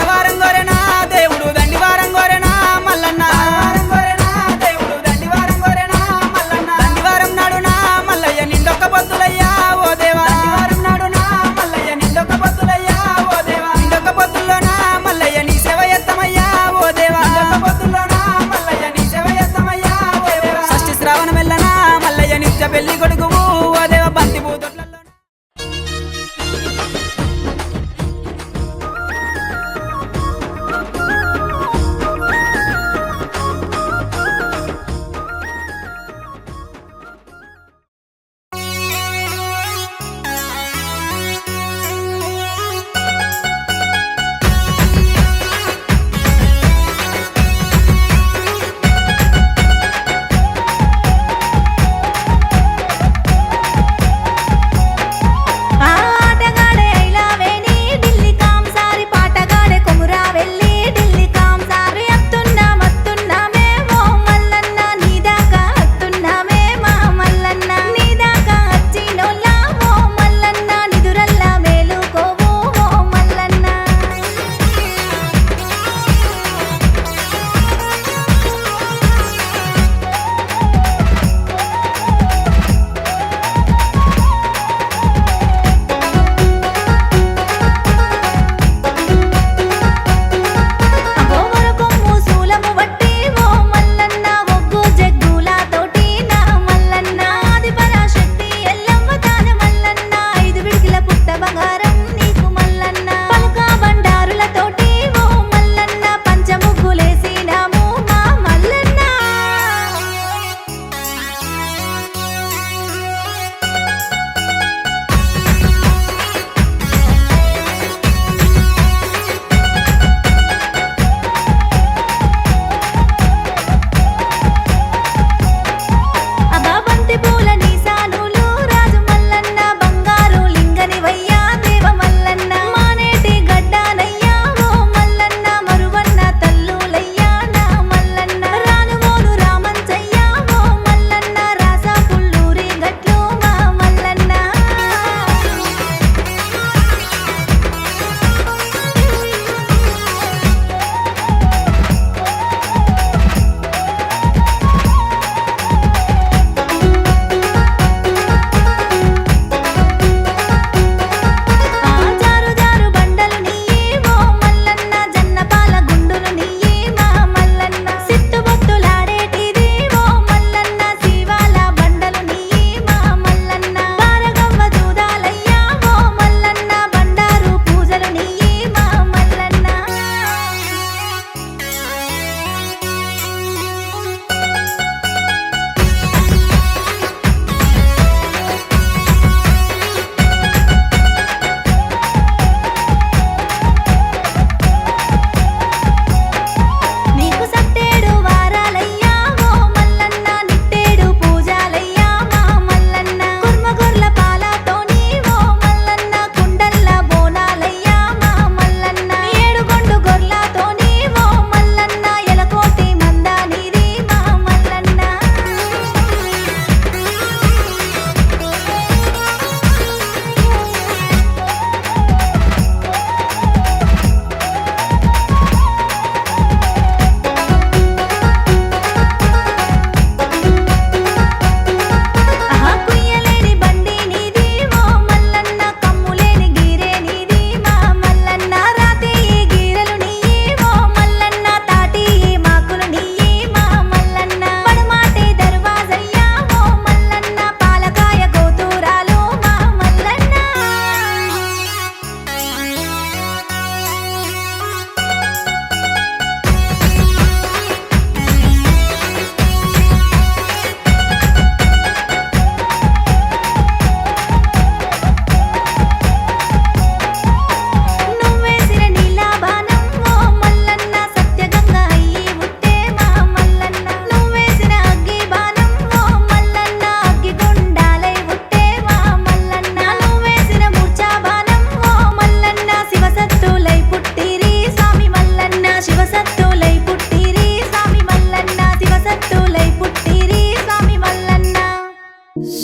వారం కోరెనా దేవుడు దండివారం కోరెనా మల్లన్న వారం కోరెనా దేవుడు దండి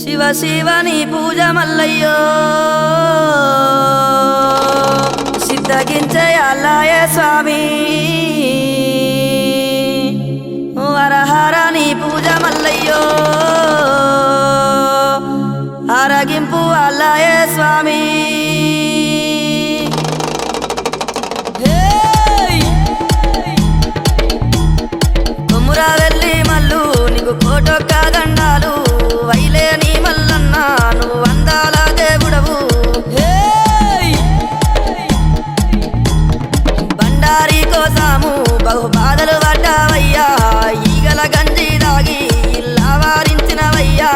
శివ శివ నీ పూజ మల్లయ్యో సిద్ధగించే అల్లాయే స్వామి హరహర నీ పూజ మల్లయ్యో ఆరగింపు అల్లాయే స్వామి కొమురా వెళ్ళి మల్లు నీకు కోటొక్క దండాలు వైలే నీ మల్లన్న నువ్వు వందాల దేవుడవు బండారి కోసాము బహు బాధలు పడ్డావయ్యా ఈగల గంజి దాగి ఇల్లా వారించినవయ్యా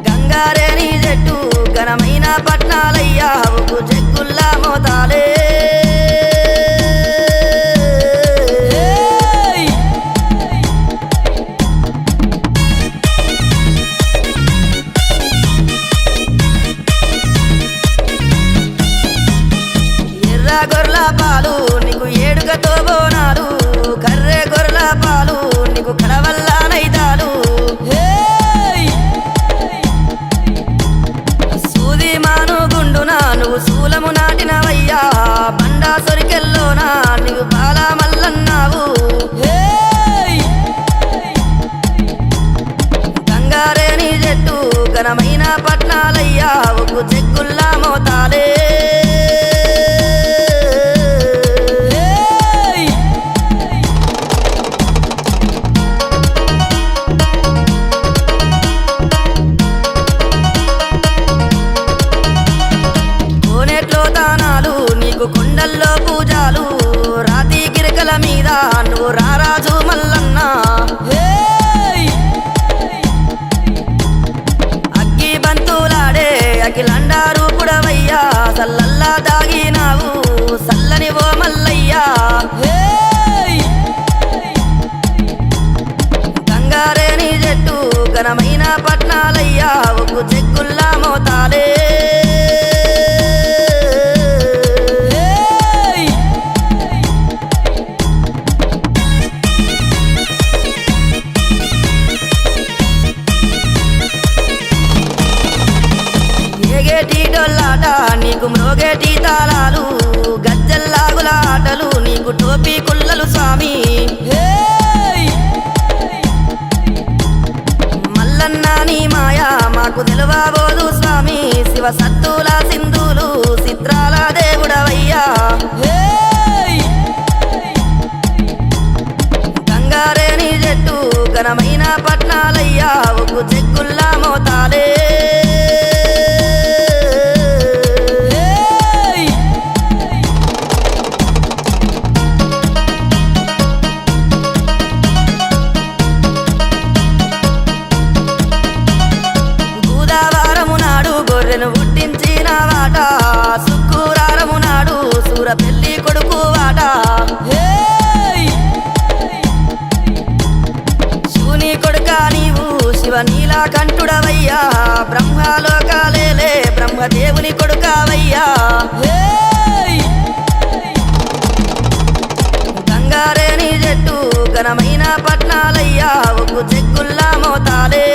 గంగారేని చెట్టు ఘనమైన పట్నాలయ్యా ఉగ్గు చెక్కుల్లా మోతాలే గొర్రెల పాలు నీకు ఏడుగతో బోనాలు కర్రె గొర్రెల పాలు నీకు కడవల్ల నైదాలు సూది మాను గుండున నువ్వు శూలము నాటినవయ్యా బండా సొరికెల్లోనా నీకు బాల మల్లన్నావు గంగారేని చెట్టు ఘనమైన పట్నాలయ్యా ఉగ్గు చెక్కుల్లా మోతాలే కొండల్లో పూజాలు రాతి గిరికల మీద నువ్వు రారాజు మల్లన్న అగ్గి బంతులాడే అఖిలండారు పుడవయ్యా సల్లల్లా దాగినావు సల్లని ఓ మల్లయ్యా గంగారేని చెట్టు ఘనమైన పట్నాలయ్యా ఉగ్గు చెక్కుల్లా మోతాలే నీకు మ్రోగేటి తాళాలు గజ్జల్లాగుల ఆటలు నీకు టోపీ కుల్లలు స్వామి మల్లన్న నీ మాయా మాకు తెలువబోదు స్వామి శివ సత్తుల సింధులు చిత్రాల దేవుడవయ్యా గంగారేని చెట్టు ఘనమైన పట్నాలయ్యా ఉగ్గు చెక్కుల్లా మోతాలే పుట్టించిన వాట శుక్రవారము నాడు సూర పెళ్లి కొడుకు వాట శివుని కొడుక నీవు శివ నీలా కంఠుడవయ్యా బ్రహ్మలోకాలేలే బ్రహ్మదేవుని కొడుకవయ్యా గంగారేని చెట్టు ఘనమైన పట్నాలయ్యా ఉగ్గు చెక్కుల్లా మోతాలే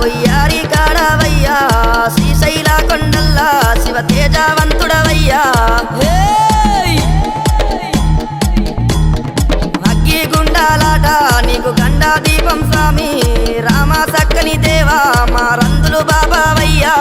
వయ్యారి కాడవయ్యా శ్రీశైల కొండల్లా శివ తేజవంతుడవయ్యా అగ్గి గుండాలాట నీకు గండా దీపం స్వామి రామ సక్కని దేవా మా రందులు బాబావయ్యా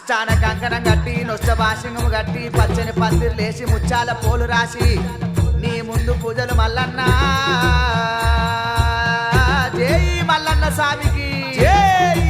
అష్టాన కంకణం కట్టి నొష్ట భాషింగము కట్టి పచ్చని పందిరి లేసి ముచ్చాల పోలు రాసి నీ ముందు పూజలు మల్లన్న జై మల్లన్న స్వామికి జై.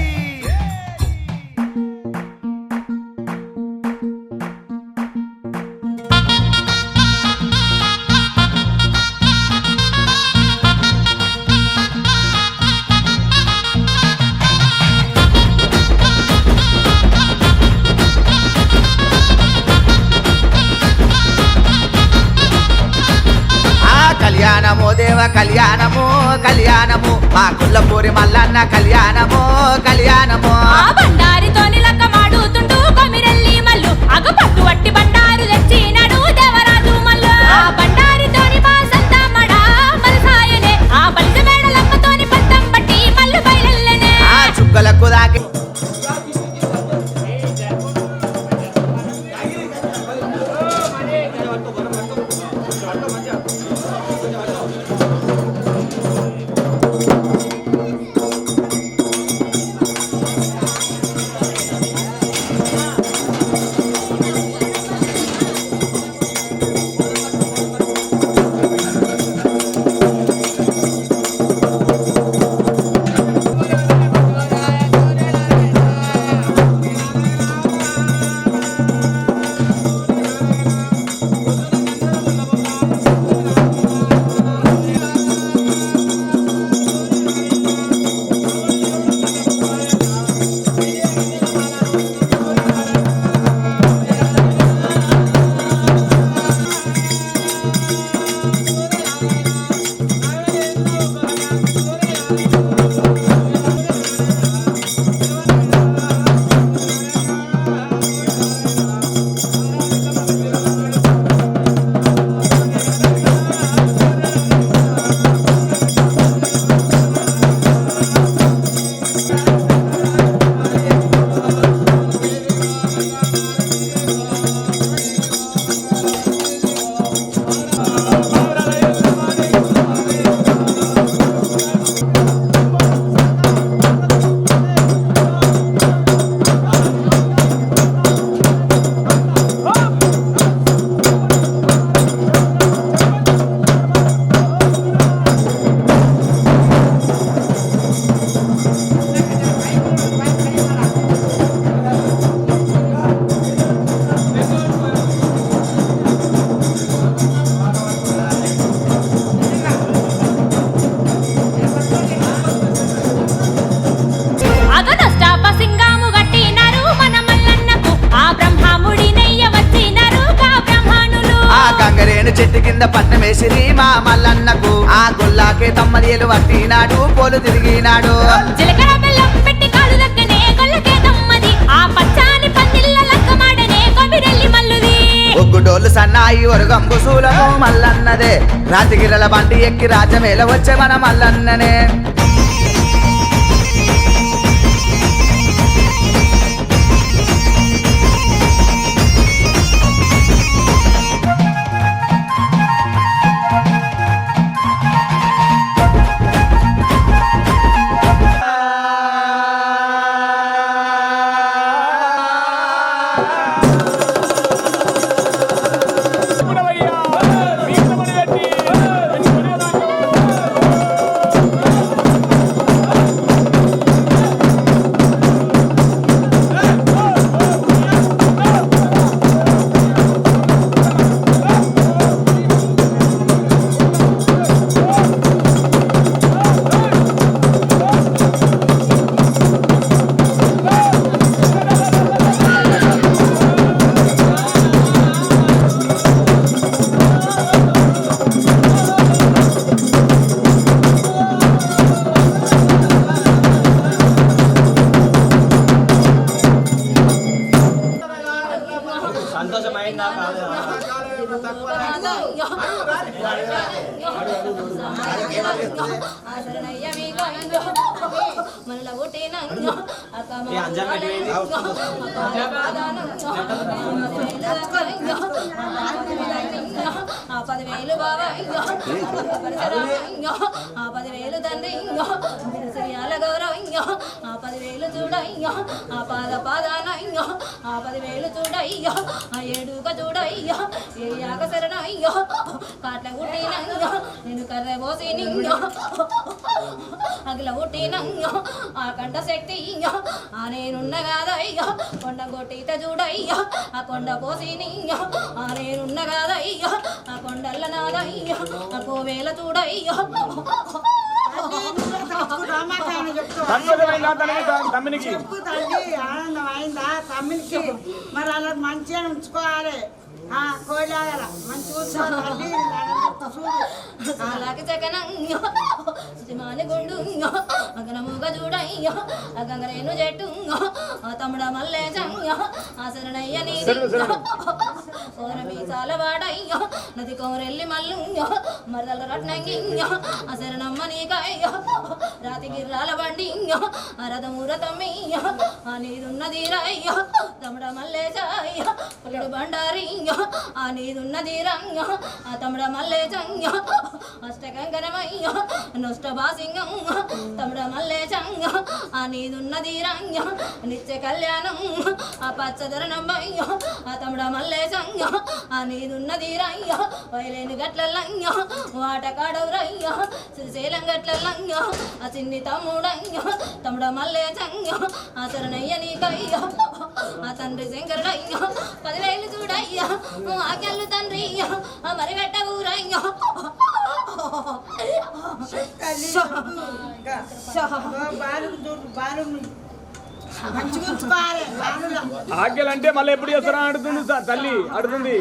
కళ్యాణము దేవ కళ్యాణము కళ్యాణము మా కుల్లపూరి మల్లన్న కళ్యాణము కళ్యాణము ఆ బండారితోని లక్క మాడుతుంటూ కొమిరెల్లి మల్లు అగపట్టు వట్టి బండారు తెచ్చినాడు దేవరాజు మల్లు ఆ బండారితోని మా సంతమ్మడ మలసాయనే ఆ బలిజ మేడలమ్మతోని పట్టం పట్టి మల్లు బయలెల్లనే ఆ చుక్కలకు దాకి చెట్టు కింద పట్నం వేసిరి మా మల్లన్నకు ఆ గొల్లాకే తమ్మదియలు పట్టినాడు పోలు తిరిగినాడు జీలకర్ర బెల్లం పెట్టి కాలు దక్కనే గొల్లకే తమ్మది ఆ పచ్చాని పందిళ్ళ లక్కమాడనే కొమిరెల్లి మల్లుది ఒగ్గుడోళ్ళు సన్నాయి ఒరుగంబు సూలను మల్లన్నదే రాజగిరల బండి ఎక్కి రాజమేల వచ్చే మన మల్లన్ననే గౌరవ 10,000 చూడ ఆ పాదాన చూడయ్యా ఆ 10,000 చూడయ్యా ఆ ఏడుక చూడయ్యా ఏ యాక శరణయ్యా కాట్ల గుట్టినయ్యా నేను కర్రె పోసి నింగా అగిల గుట్టినయ్యా ఆ కంట శక్తి ఆ నేనున్న కాదయ్యా కొండ కొట్టిత చూడయ్యా ఆ కొండ పోసి నింగా ఆ నేనున్న కాదయ్యా ఆ కొండల్ల నాదయ్యా ఆ కోవేల చూడయ్యా తమ్మినికి ఆనందం అయిందా తమ్మినికి మరి అలా మంచిగా ఉంచుకోవాలి కోలాగల మంచిగా అలాగే చకనంగా సిమాని గుండు అగనముగ చూడయ్యా అగంగరేను చెట్టు ఆ తమ్ముడ మల్లె జంగా ఆ శరణయ్య నీ కోర బీసాల వాడయ్యా నది కోరెల్లి మల్లుంగా మరదల రత్నంగియ్యా ఆ శరణమ్మ నీకయ్యా రాతి గిర్రాల బండియ్యా ఆ రథమూర తమ్మియ్యా ఆ నీదున్నది రాయ్యా తమ్ముడ మల్లె జాయ్యా పుల్లడు బండారియా ఆ నీదున్నది రంగ ఆ తమ్ముడ మల్లె జంగ అష్టకంకణమయ్య నొష్ట బాసింగం తమ్ముడ మల్లె జంగ ఆ నీదున్నది రంగ నిత్య కళ్యాణం ఆ పచ్చదరణమయ్య ఆ తమ్ముడ మల్లె జంగ ఆ నీదున్నది రయ్య వైలేని గట్ల లంగ వాటకాడవు రయ్య శ్రీశైలం గట్ల లంగ ఆ చిన్ని తమ్ముడయ్య తమ్ముడ మల్లె జంగ ఆ శరణయ్య నీకయ్య ఆ తండ్రి శంకరుడయ్య 10,000 చూడయ్యా ఆకెళ్ళు తండ్రి మరి గట్ట ఊరయ్యా ఆజ్ఞలంటే మళ్ళీ ఎప్పుడు చేస్తారా అడుగుతుంది తల్లి అడుగుతుంది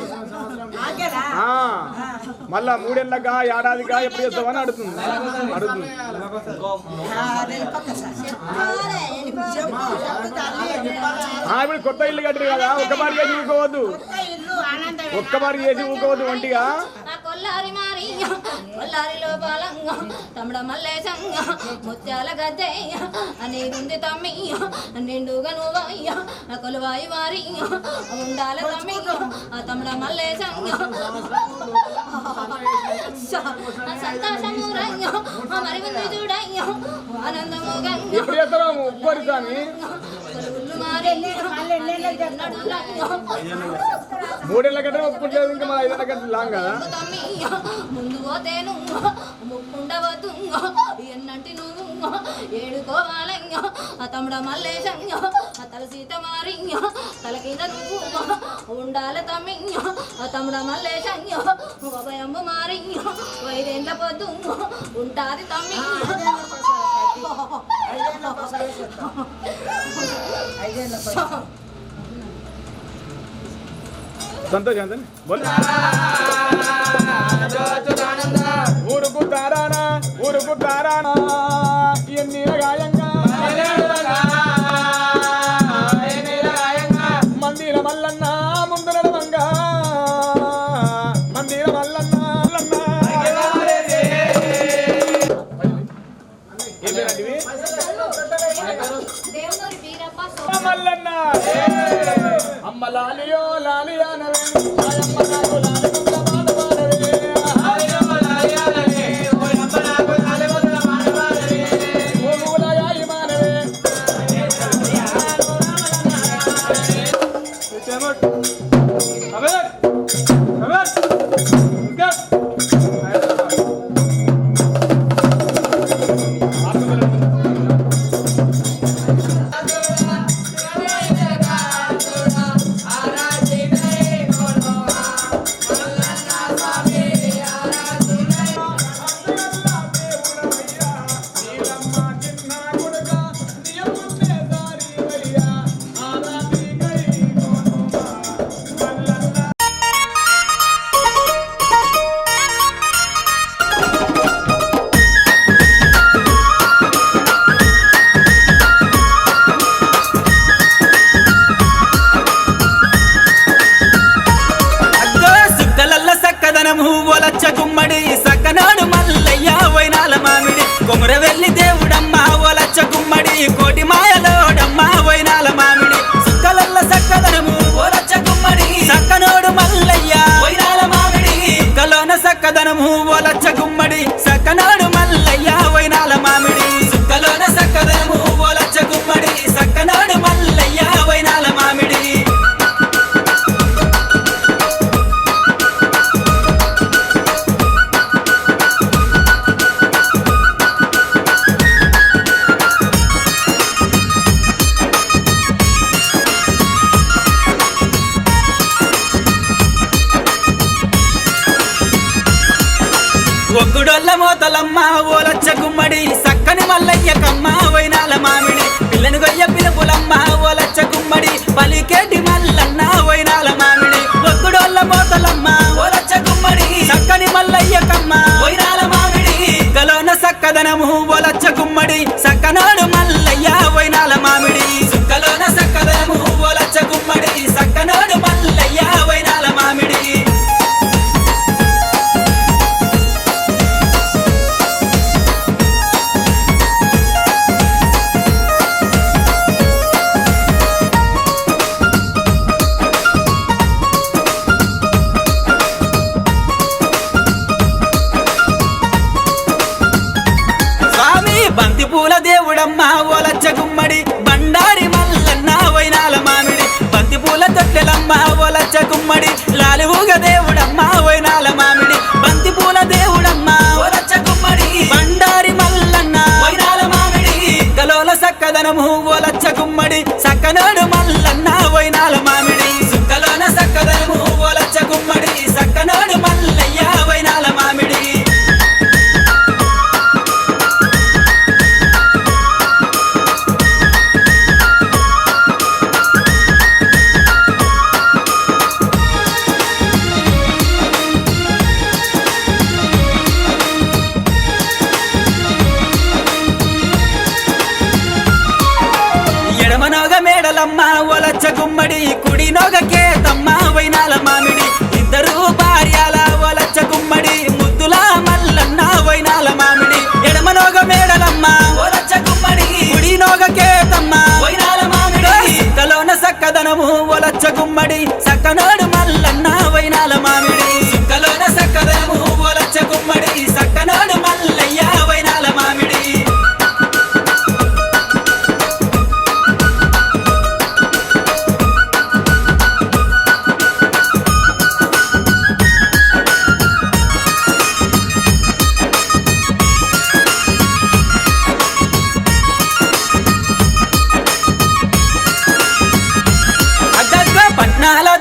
మళ్ళా 3 ఏళ్ళగా ఏడాదిగా ఎప్పుడు చేస్తావని అడుగుతుంది ఇప్పుడు కొత్త ఇల్లు కట్టరు కదా ఒక్కబారి చేసి ఊకోవద్దు ఒక్కబారి చేసి ఊకోవద్దు ఒంటిగా కొల్లారి మారి కొల్లారి లోపాలంగా తమ్ముడ మల్లె సంగ ముత్యాల గద్దెయ్య నీదుంది తమ్మియ్య నిండుగా నువ్వయ్య కొలువాయి మారి ఉండాల తమ్మియ్య తమ్ముడ మల్లె సంగ సంతోషమురయ్య మరి ఉంది చూడయ్య ఆనందము గంగ ఎప్పుడు చేస్తారా ఒక్కరి స్వామి 3 ఏళ్ళ గంట ఒప్పుకుంటలేదు ఇంకా మన 5 ఏళ్ళ గంట లాంగ్ కదా ముందు పోతేను ముక్కుండవద్దు ఎన్నంటి నువ్వు ఏడుకోవాలయ్యా ఆ తమ్ముడ మల్లేశంగ ఆ తల సీత మారింగ తల కింద నువ్వు ఉండాల తమ్మింగ ఆ తమ్ముడ మల్లేశంగ ఉభయమ్మ మారింగ 5 ఏళ్ళ పొద్దు ఉంటాది తమ్మి సంతోష్ ఊరుకు తారానా ఎన్ని గాయంగా మందిర మల్లన్న ముందు నడవంగా మందిర మల్లన్న మల్లన్న అమ్మ లాలియో లాలియా ఒగ్గుడొల్ల మోతలమ్మ ఓలచ్చ గుమ్మడి సక్కని మల్లయ్య కమ్మ వైనాల మామిడి పిల్లని గొయ్య పిలుపులమ్మ ఓలచ్చ గుమ్మడి పలికేటి మల్లన్న వైనాల మామిడి ఒగ్గుడొల్ల మోతలమ్మ ఓలచ్చ గుమ్మడి సక్కని మల్లయ్య కమ్మ వైనాల మామిడి గలోన సక్కదనము ఓలచ్చ గుమ్మడి సక్కనాడు మల్లయ్య వైనాల మామిడి సుక్కలోన సక్కదనము ఓలచ్చ గుమ్మడి సక్కనాడు మల్లయ్య వైనాల మామిడి బంతి పూల దేవుడమ్మ ఓలచ్చ గుమ్మడి బండారి మల్లన్న వైనాల మామిడి బంతి పూల తొట్టెలమ్మ ఓలచ్చ గుమ్మడి లాలువుగ దేవుడమ్మ వైనాల మామిడి బంతి పూల దేవుడమ్మ ఓలచ్చ గుమ్మడి బండారి మల్లన్న వైనాల మామిడి గలోల సక్కదనము ఓలచ్చ గుమ్మడి సక్కనాడు మల్లన్న వైనాల మామిడి సుక్కలోన సక్కదనము ఓలచ్చ గుమ్మడి సక్కనాడు మల్లయ్య వైనాల మామిడి మేడలమ్మ ఒలచ్చ గుమ్మడి కుడి నొగకే తమ్మ వైనాల మామిడి ఇద్దరు భార్యాల ఒలచ్చ గుమ్మడి ముద్దుల మల్లన్న వైనాల మామిడి ఎడమనోగ మేడలమ్మ ఒలచ్చ గుమ్మడి కుడి నొగకే తమ్మ వైనాల మామిడి కలోన సక్కదనము ఒలచ్చ గుమ్మడి సక్కనాడు మల్లన్న వైనాల మామిడి కలోన సక్కదనము ఒలచ్చ గుమ్మడి సక్కనాడు మల్లయ్య వైనాల మామిడి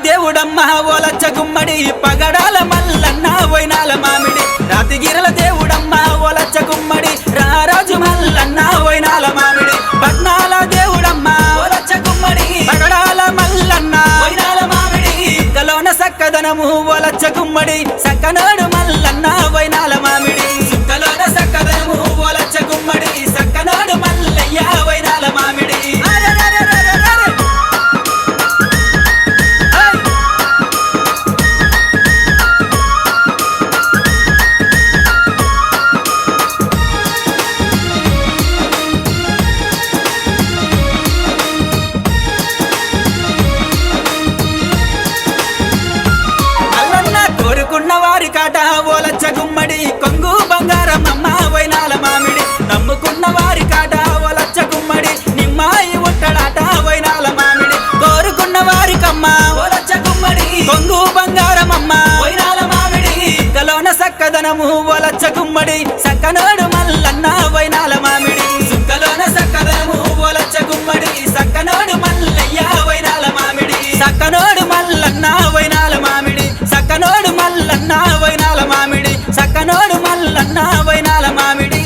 దేవుడమ్మ ఓలచ్చ గుమ్మడి పగడాల మల్లన్న వైనాల మామిడి రాతిగిరల దేవుడమ్మ ఓలచ్చ గుమ్మడి రారాజు మల్లన్న వైనాల మామిడి పట్నాల దేవుడమ్మ ఓలచ్చ గుమ్మడి పగడాల మల్లన్న వైనాల మామిడి గలోన సక్కదనము ఓలచ్చ గుమ్మడి సక్కనాడు మల్లన్న వైనాల మామిడి సుక్కలోన సక్కదనము ఓలచ్చ గుమ్మడి సక్కనాడు మల్లయ్య వైనాల మామిడి కాట ఓలచ్చ గుమ్మడి కొంగు బంగారం అమ్మ వైనాల మామిడి నమ్ముకున్న వారి కాట ఓలచ్చ గుమ్మడి నిమ్మాయి ఒట్టడాట వైనాల మామిడి కోరుకున్న వారికమ్మ ఓలచ్చ గుమ్మడి కొంగు బంగారం అమ్మ వైనాల మామిడి గలోన సక్కదనము ఓలచ్చ గుమ్మడి సక్కనాడు మల్లన్న వైనాల మామిడి సుక్కలోన సక్కదనము ఓలచ్చ గుమ్మడి సక్కనాడు మల్లయ్య వైనాల మామిడి సక్కనాడు మల్లన్న వైనాల మామిడి సక్కనోడు మల్లన్న వైనాల మామిడి సక్కనోడు మల్లన్న వైనాల మామిడి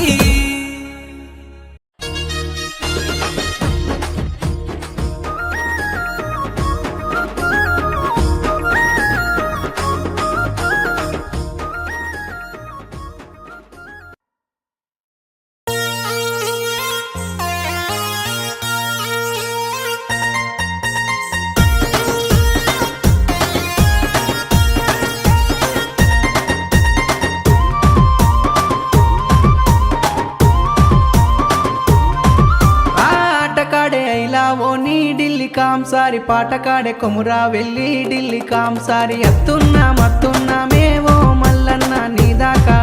కాంసారి పాటకాడే కొమురా వెళ్ళి ఢిల్లీ కాంసారి అత్తున్నా మత్తున్నా మేవో మల్లన్న నీదాకా